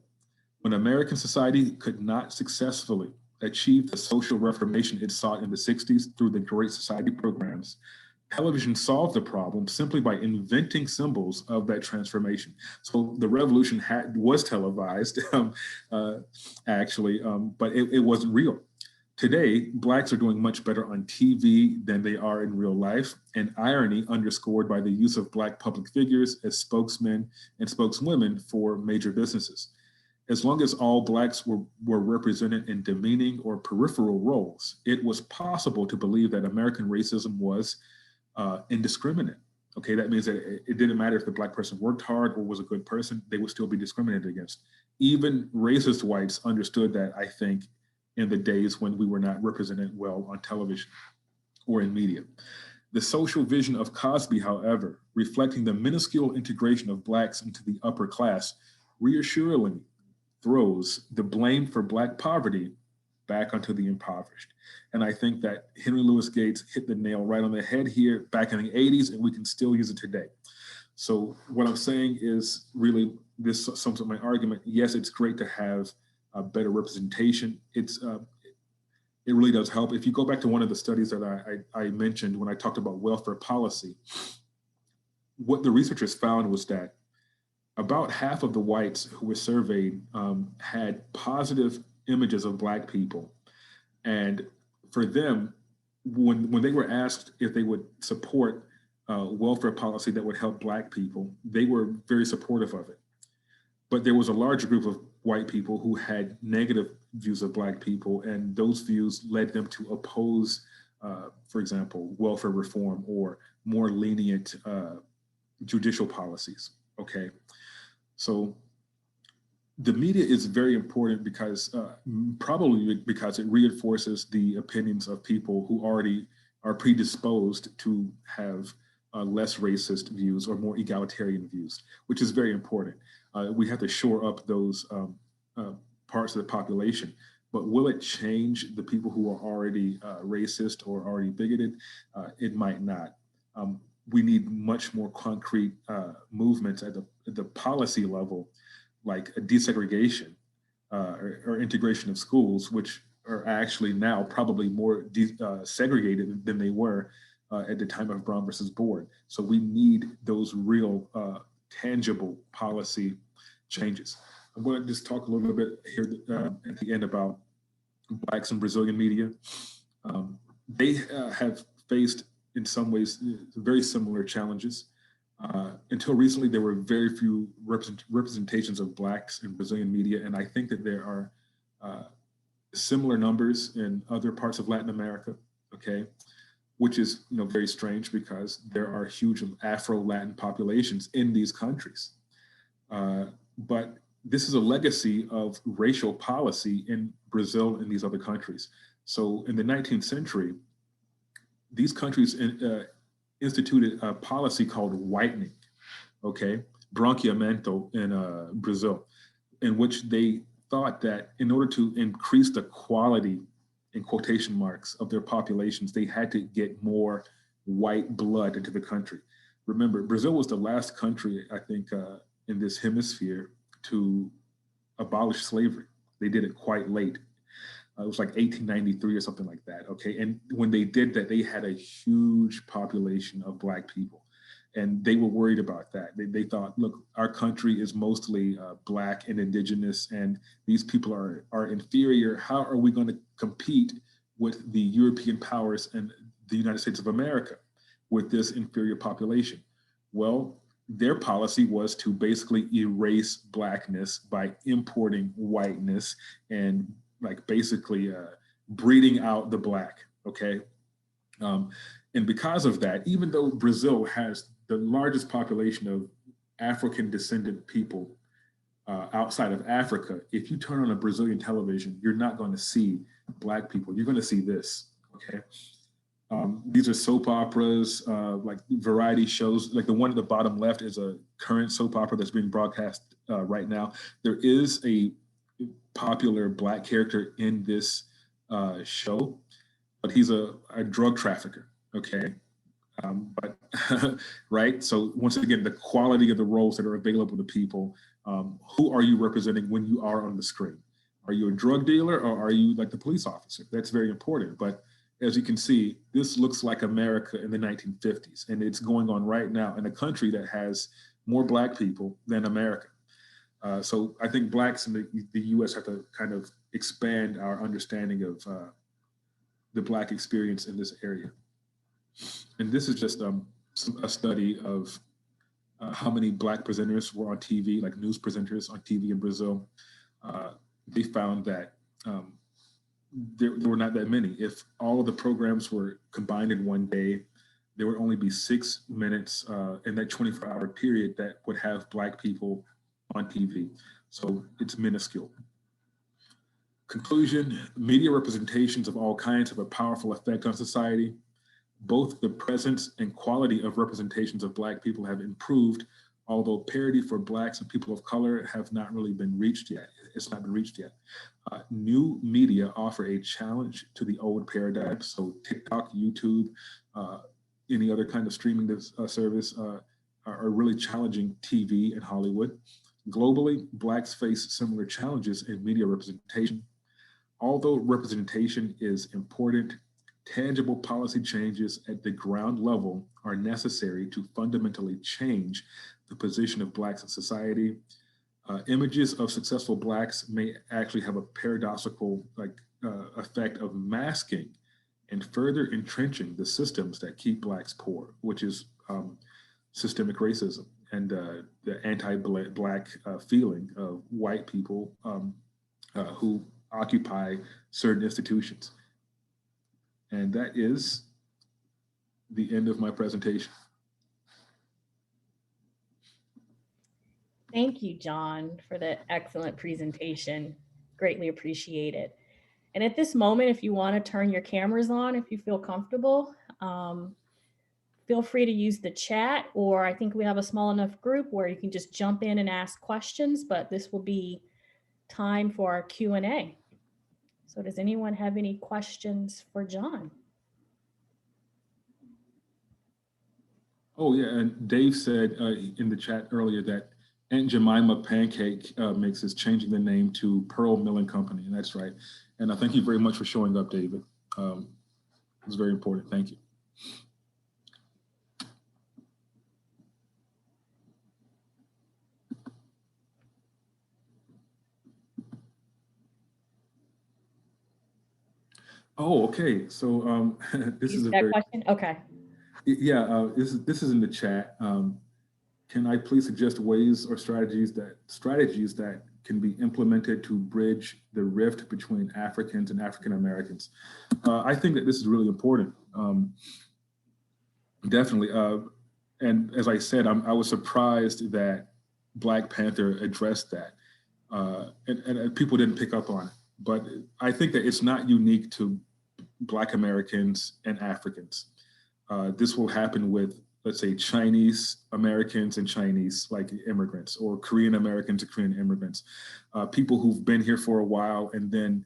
When American society could not successfully achieve the social reformation it sought in the 60s through the Great Society programs, television solved the problem simply by inventing symbols of that transformation. So the revolution was televised, actually, but it wasn't real. Today, Blacks are doing much better on TV than they are in real life, an irony underscored by the use of Black public figures as spokesmen and spokeswomen for major businesses. As long as all Blacks were represented in demeaning or peripheral roles, it was possible to believe that American racism was indiscriminate. Okay, that means that it didn't matter if the Black person worked hard or was a good person, they would still be discriminated against. Even racist whites understood that, I think, in the days when we were not represented well on television or in media. The social vision of Cosby, however, reflecting the minuscule integration of Blacks into the upper class, reassuringly throws the blame for Black poverty back onto the impoverished. And I think that Henry Louis Gates hit the nail right on the head here back in the 80s, and we can still use it today. So what I'm saying is really, this sums up my argument. Yes, it's great to have a better representation. It really does help. If you go back to one of the studies that I mentioned when I talked about welfare policy, what the researchers found was that about half of the whites who were surveyed had positive images of Black people. And for them, when they were asked if they would support welfare policy that would help Black people, they were very supportive of it. But there was a larger group of white people who had negative views of Black people, and those views led them to oppose, for example, welfare reform or more lenient judicial policies. Okay, so the media is very important because probably because it reinforces the opinions of people who already are predisposed to have less racist views or more egalitarian views, which is very important. We have to shore up those parts of the population. But will it change the people who are already racist or already bigoted? It might not. We need much more concrete movements at the policy level, like a desegregation or integration of schools, which are actually now probably more segregated than they were at the time of Brown versus Board. So we need those real tangible policy changes. I'm going to just talk a little bit here at the end about Blacks in Brazilian media. They have faced, in some ways, very similar challenges. Until recently, there were very few representations of Blacks in Brazilian media, and I think that there are similar numbers in other parts of Latin America, okay, which is very strange because there are huge Afro-Latin populations in these countries. But this is a legacy of racial policy in Brazil and these other countries. So in the 19th century, these countries instituted a policy called whitening, okay, branqueamento in Brazil, in which they thought that in order to increase the quality, in quotation marks, of their populations, they had to get more white blood into the country. Remember, Brazil was the last country, I think, in this hemisphere to abolish slavery. They did it quite late. It was like 1893 or something like that. Okay. And when they did that, they had a huge population of Black people. And they were worried about that. They thought, look, our country is mostly Black and indigenous, and these people are inferior. How are we going to compete with the European powers and the United States of America with this inferior population? Well, their policy was to basically erase Blackness by importing whiteness and like basically breeding out the Black, okay? And because of that, even though Brazil has the largest population of African descendant people outside of Africa, if you turn on a Brazilian television, you're not going to see Black people. You're going to see this, okay? These are soap operas, like variety shows. Like the one at the bottom left is a current soap opera that's being broadcast right now. There is a popular Black character in this show, but he's a drug trafficker, okay? But right, so once again, the quality of the roles that are available to people, who are you representing when you are on the screen? Are you a drug dealer or are you like the police officer? That's very important. But as you can see, this looks like America in the 1950s, and it's going on right now in a country that has more Black people than America. So I think Blacks in the US have to kind of expand our understanding of the Black experience in this area. And this is just a study of how many Black presenters were on TV, like news presenters on TV in Brazil. They found that there were not that many. If all of the programs were combined in one day, there would only be 6 minutes in that 24-hour period that would have Black people on TV. So it's minuscule. Conclusion, media representations of all kinds have a powerful effect on society. Both the presence and quality of representations of Black people have improved, although parity for Blacks and people of color have not really been reached yet. It's not been reached yet. New media offer a challenge to the old paradigm. So TikTok, YouTube, any other kind of streaming service are really challenging TV and Hollywood. Globally, Blacks face similar challenges in media representation. Although representation is important, tangible policy changes at the ground level are necessary to fundamentally change the position of Blacks in society. Images of successful Blacks may actually have a paradoxical effect of masking and further entrenching the systems that keep Blacks poor, which is systemic racism and the anti-Black feeling of white people who occupy certain institutions. And that is the end of my presentation. Thank you, John, for the excellent presentation. Greatly appreciate it. And at this moment, if you want to turn your cameras on, if you feel comfortable, feel free to use the chat, or I think we have a small enough group where you can just jump in and ask questions, but this will be time for our Q&A. So does anyone have any questions for John? Oh yeah, and Dave said in the chat earlier that Aunt Jemima Pancake Mix is changing the name to Pearl Milling Company, and that's right. And I thank you very much for showing up, David. It's very important. Thank you. Oh, okay. So this is a that very question. Okay. Yeah. This is in the chat. Can I please suggest ways or strategies that can be implemented to bridge the rift between Africans and African Americans? I think that this is really important. Definitely. And as I said, I was surprised that Black Panther addressed that, and people didn't pick up on it. But I think that it's not unique to Black Americans and Africans. This will happen with, let's say, Chinese Americans and Chinese like immigrants, or Korean Americans and Korean immigrants, people who've been here for a while, and then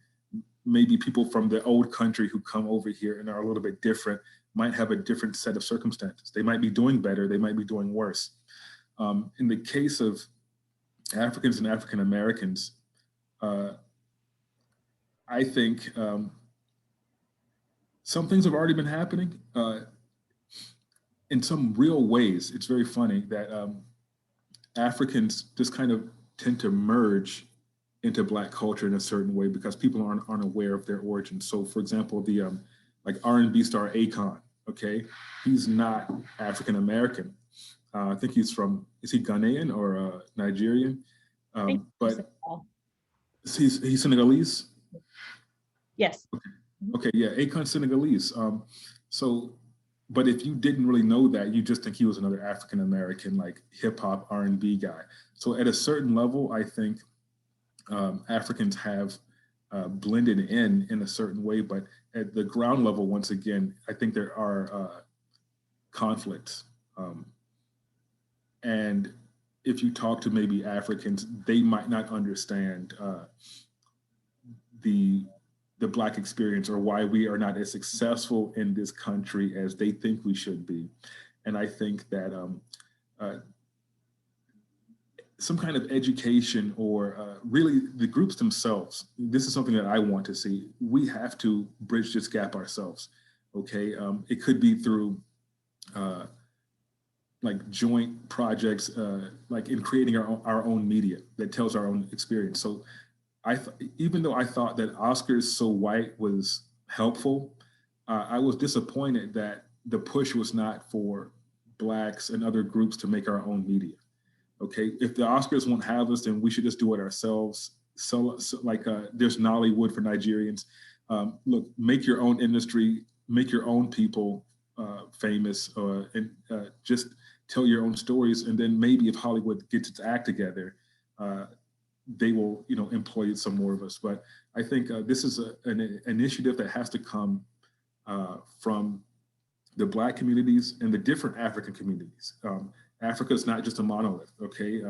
maybe people from the old country who come over here and are a little bit different, might have a different set of circumstances. They might be doing better, they might be doing worse. In the case of Africans and African Americans, I think some things have already been happening in some real ways. It's very funny that Africans just kind of tend to merge into Black culture in a certain way because people aren't aware of their origins. So, for example, the like R&B star Akon, okay, he's not African American. I think he's from, is he Ghanaian or Nigerian? I think But he's Senegalese. yes. Okay, yeah, Akon Senegalese. So, but if you didn't really know that, you just think he was another African American, like hip hop R&B guy. So, at a certain level, I think Africans have blended in a certain way, but at the ground level, once again, I think there are conflicts. And if you talk to maybe Africans, they might not understand the Black experience or why we are not as successful in this country as they think we should be. And I think that some kind of education or really the groups themselves, this is something that I want to see. We have to bridge this gap ourselves, okay? It could be through like joint projects, like in creating our own media that tells our own experience. So even though I thought that Oscars So White was helpful, I was disappointed that the push was not for Blacks and other groups to make our own media. Okay, if the Oscars won't have us, then we should just do it ourselves. So like there's Nollywood for Nigerians. Look, make your own industry, make your own people famous, and just tell your own stories. And then maybe if Hollywood gets its act together, they will, employ some more of us. But I think this is an initiative that has to come from the Black communities and the different African communities. Africa is not just a monolith, okay?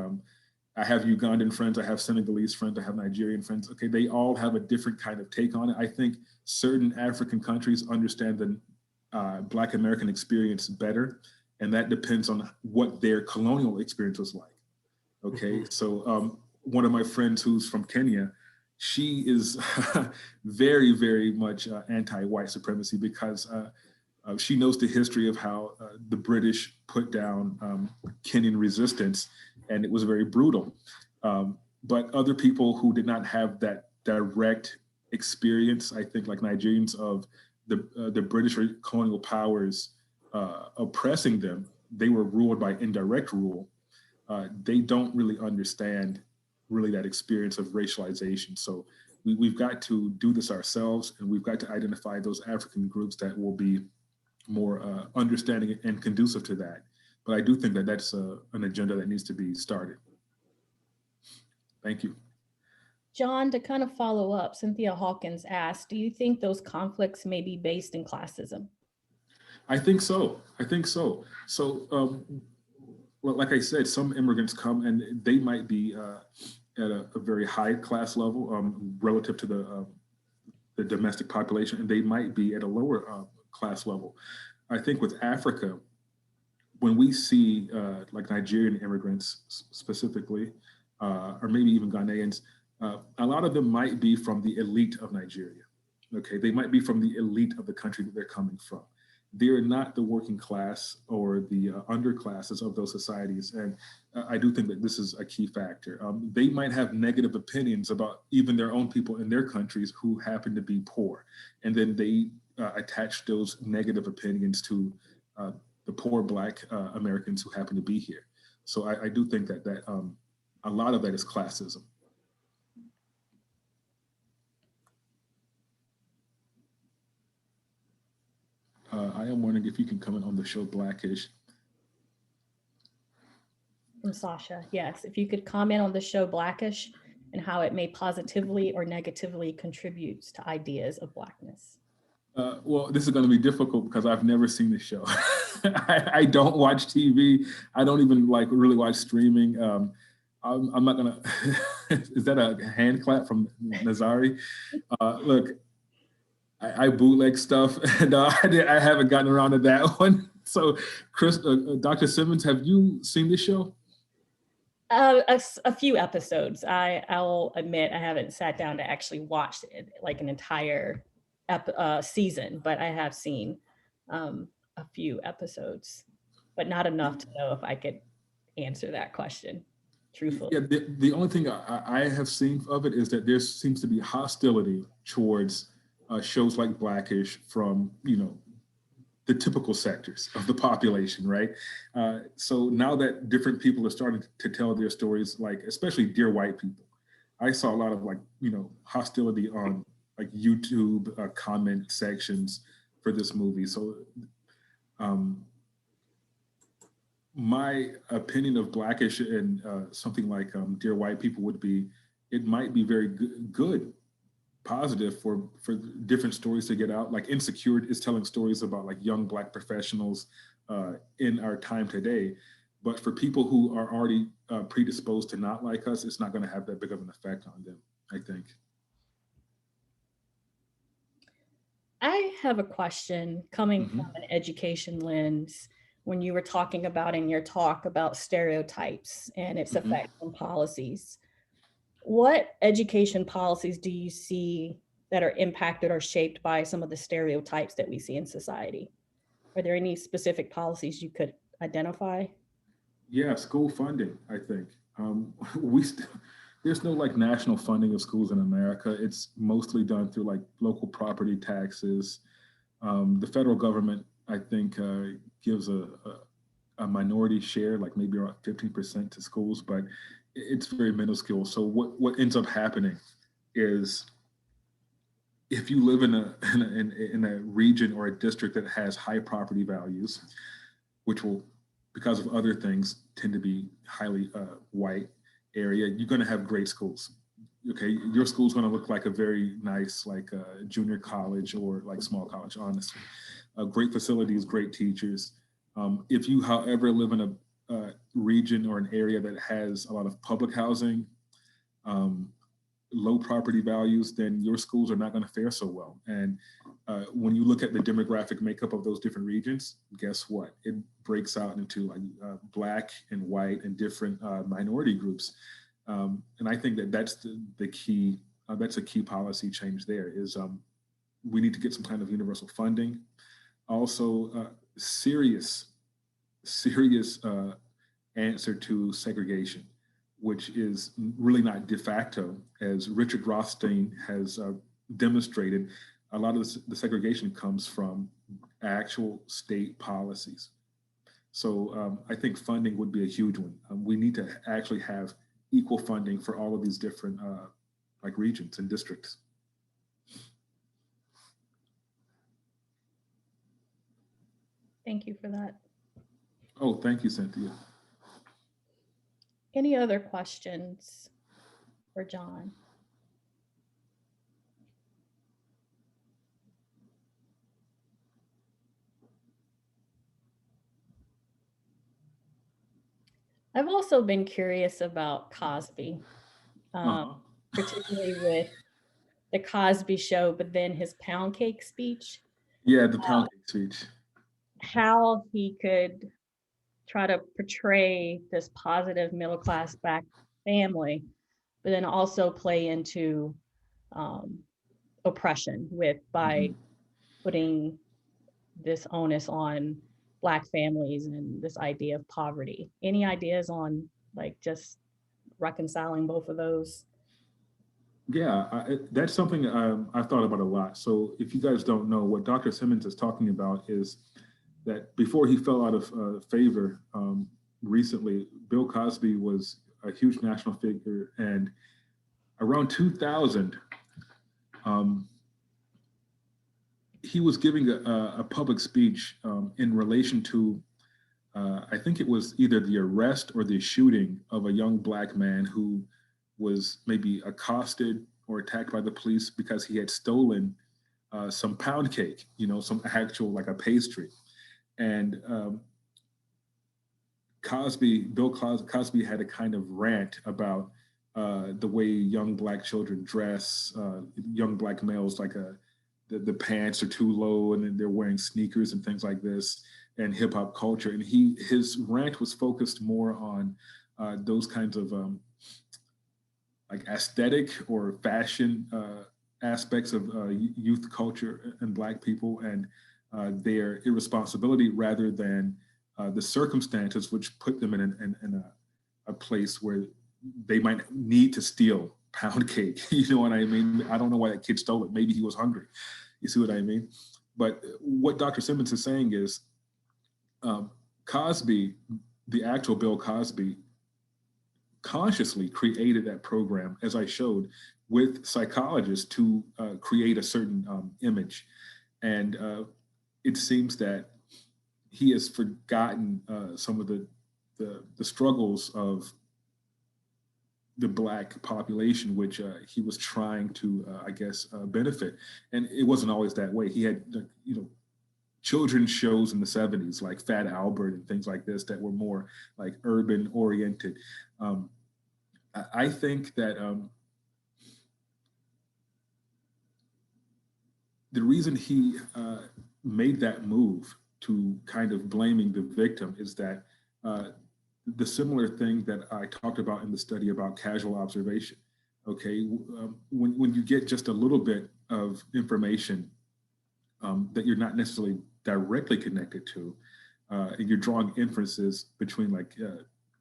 I have Ugandan friends, I have Senegalese friends, I have Nigerian friends, okay? They all have a different kind of take on it. I think certain African countries understand the Black American experience better, and that depends on what their colonial experience was like, okay? Mm-hmm. So one of my friends who's from Kenya, she is very, very much anti-white supremacy because she knows the history of how the British put down Kenyan resistance, and it was very brutal. But other people who did not have that direct experience, I think, like Nigerians, of the British colonial powers oppressing them, they were ruled by indirect rule. They don't really understand really that experience of racialization. So we've got to do this ourselves, and we've got to identify those African groups that will be more understanding and conducive to that. But I do think that that's an agenda that needs to be started. Thank you. John, to kind of follow up, Cynthia Hawkins asked, do you think those conflicts may be based in classism? I think so. So, well, like I said, some immigrants come and they might be at a very high class level relative to the domestic population, and they might be at a lower class level. I think with Africa, when we see like Nigerian immigrants specifically, or maybe even Ghanaians, a lot of them might be from the elite of Nigeria. Okay, they might be from the elite of the country that they're coming from. They're not the working class or the underclasses of those societies. And I do think that this is a key factor. They might have negative opinions about even their own people in their countries who happen to be poor. And then they attach those negative opinions to the poor Black Americans who happen to be here. So I do think that a lot of that is classism. I am wondering if you can comment on the show Blackish. From Sasha, yes. If you could comment on the show Blackish and how it may positively or negatively contributes to ideas of Blackness. Well, this is going to be difficult because I've never seen the show. I don't watch TV. I don't even really watch streaming. I'm not going to, is that a hand clap from Nazari? Look, I bootleg stuff, and I haven't gotten around to that one. So, Chris, Dr. Simmons, have you seen this show? A few episodes. I'll admit I haven't sat down to actually watch it, like an entire season, but I have seen a few episodes, but not enough to know if I could answer that question truthfully. Yeah, the only thing I have seen of it is that there seems to be hostility towards shows like Blackish from, the typical sectors of the population, right? So now that different people are starting to tell their stories, like especially Dear White People, I saw a lot of hostility on like YouTube comment sections for this movie. So um, my opinion of Blackish and something like Dear White People would be, it might be very good, positive for different stories to get out. Like Insecure is telling stories about like young Black professionals in our time today. But for people who are already predisposed to not like us, it's not going to have that big of an effect on them, I think. I have a question coming from Hmm. an education lens. When you were talking about in your talk about stereotypes and its Hmm. effect on policies, what education policies do you see that are impacted or shaped by some of the stereotypes that we see in society? Are there any specific policies you could identify? Yeah, school funding, I think. We st- there's no like national funding of schools in America. It's mostly done through like local property taxes. The federal government, I think, gives a minority share, like maybe around 15% to schools, but it's very minuscule. So what ends up happening is if you live in a region or a district that has high property values, which will, because of other things, tend to be highly white area, you're going to have great schools. Okay, your school's going to look like a very nice, like junior college or like small college, honestly. Great facilities, great teachers. If you, however, live in a region or an area that has a lot of public housing, um, low property values, then your schools are not going to fare so well. And when you look at the demographic makeup of those different regions, guess what? It breaks out into like Black and white and different minority groups. And I think that that's the key. That's a key policy change there is we need to get some kind of universal funding. Also, serious, serious answer to segregation, which is really not de facto, as Richard Rothstein has demonstrated. A lot of the segregation comes from actual state policies. So I think funding would be a huge one. We need to actually have equal funding for all of these different like regions and districts. Thank you for that. Oh, thank you, Cynthia. Any other questions for John? I've also been curious about Cosby, um, Uh-huh. particularly with the Cosby Show, but then his pound cake speech, Yeah, the pound cake speech. how he could try to portray this positive middle class back family, but then also play into um, oppression with by Hmm. putting this onus on Black families and this idea of poverty. Any ideas on like just reconciling both of those? Yeah, that's something I've thought about a lot. So, if you guys don't know, what Dr. Simmons is talking about is that before he fell out of favor recently, Bill Cosby was a huge national figure. And around 2000, um, he was giving a public speech in relation to, I think it was either the arrest or the shooting of a young Black man who was maybe accosted or attacked by the police because he had stolen some pound cake, some actual like a pastry. And Bill Cosby had a kind of rant about the way young Black children dress, young Black males, like the pants are too low and then they're wearing sneakers and things like this, and hip hop culture. And his rant was focused more on those kinds of like aesthetic or fashion aspects of youth culture and Black people and their irresponsibility rather than the circumstances which put them in a place where they might need to steal pound cake. You know what I mean? I don't know why that kid stole it. Maybe he was hungry. You see what I mean? But what Dr. Simmons is saying is Cosby, the actual Bill Cosby, consciously created that program, as I showed, with psychologists to create a certain image. And it seems that he has forgotten some of the struggles of the Black population, which he was trying to, I guess, benefit. And it wasn't always that way. He had, children's shows in the 70s, like Fat Albert and things like this, that were more like urban oriented. I think that the reason he made that move to kind of blaming the victim is that the similar thing that I talked about in the study about casual observation. Okay, when you get just a little bit of information that you're not necessarily directly connected to, and you're drawing inferences between like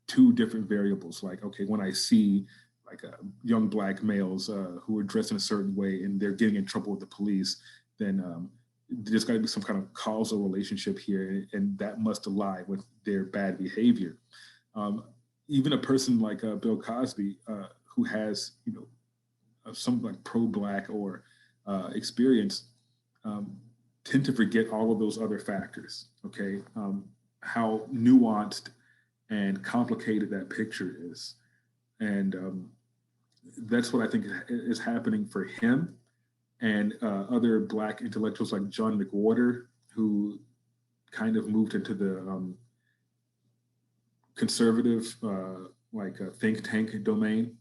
two different variables. Like, okay, when I see like young Black males who are dressed in a certain way and they're getting in trouble with the police, then there's got to be some kind of causal relationship here, and that must align with their bad behavior. Even a person like Bill Cosby, who has some like pro-Black or experience, tend to forget all of those other factors. Okay, how nuanced and complicated that picture is, and that's what I think is happening for him and other Black intellectuals like John McWhorter, who kind of moved into the conservative, like a think tank domain.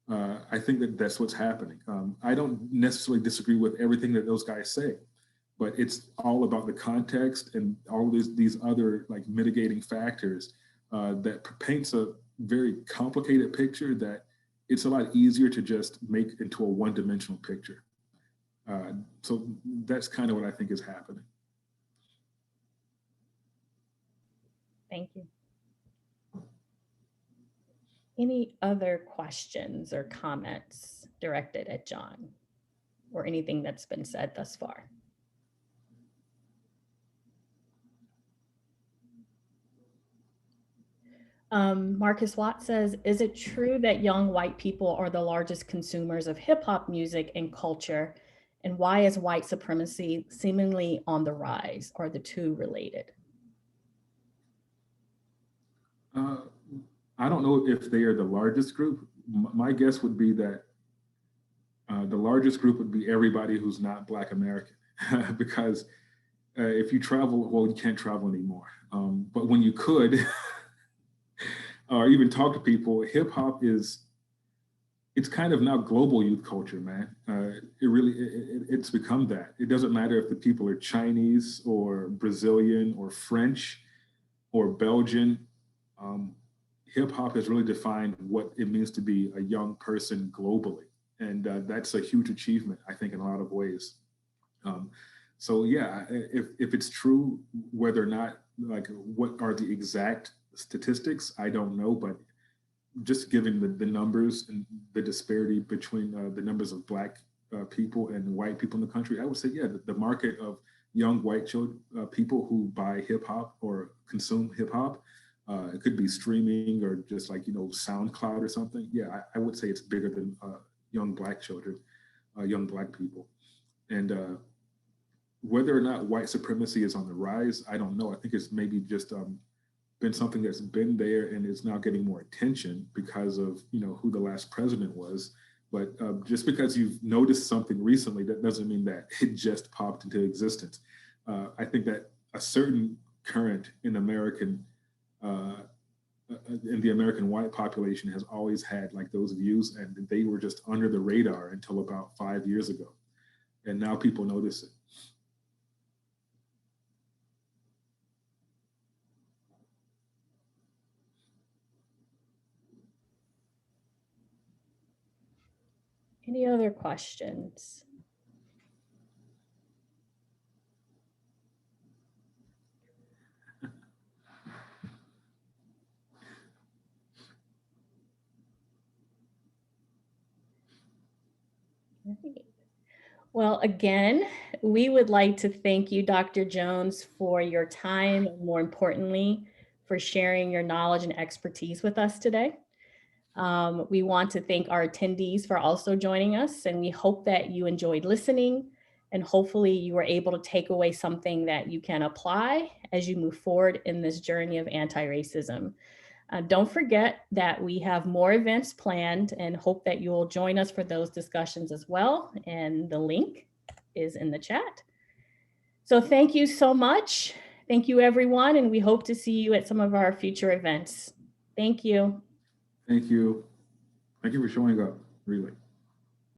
I think that that's what's happening. I don't necessarily disagree with everything that those guys say, but it's all about the context and all these other like mitigating factors that paints a very complicated picture that it's a lot easier to just make into a one-dimensional picture. So that's kind of what I think is happening. Thank you. Any other questions or comments directed at John or anything that's been said thus far? Marcus Watt says, is it true that young white people are the largest consumers of hip hop music and culture? And why is white supremacy seemingly on the rise? Are the two related? I don't know if they are the largest group. My guess would be that the largest group would be everybody who's not Black American, because if you travel, well, you can't travel anymore. But when you could, or even talk to people, hip hop it's kind of now global youth culture, man. It's become that. It doesn't matter if the people are Chinese or Brazilian or French or Belgian. Hip hop has really defined what it means to be a young person globally. And that's a huge achievement, I think, in a lot of ways. So yeah, if it's true, whether or not, like, what are the exact statistics, I don't know, but just given the numbers and the disparity between the numbers of Black people and white people in the country, I would say, yeah, the market of young white children, people who buy hip hop or consume hip hop, it could be streaming or just like, SoundCloud or something. Yeah, I would say it's bigger than young Black children, young Black people. And whether or not white supremacy is on the rise, I don't know. I think it's maybe just been something that's been there and is now getting more attention because of who the last president was. But just because you've noticed something recently, that doesn't mean that it just popped into existence. I think that a certain current in the American white population has always had like those views, and they were just under the radar until about 5 years ago, and now people notice it. Any other questions? Great. Well, again, we would like to thank you, Dr. Jones, for your time and more importantly, for sharing your knowledge and expertise with us today. We want to thank our attendees for also joining us, and we hope that you enjoyed listening and hopefully you were able to take away something that you can apply as you move forward in this journey of anti-racism. Don't forget that we have more events planned and hope that you will join us for those discussions as well. And the link is in the chat. So thank you so much. Thank you, everyone. And we hope to see you at some of our future events. Thank you. Thank you. Thank you for showing up, really.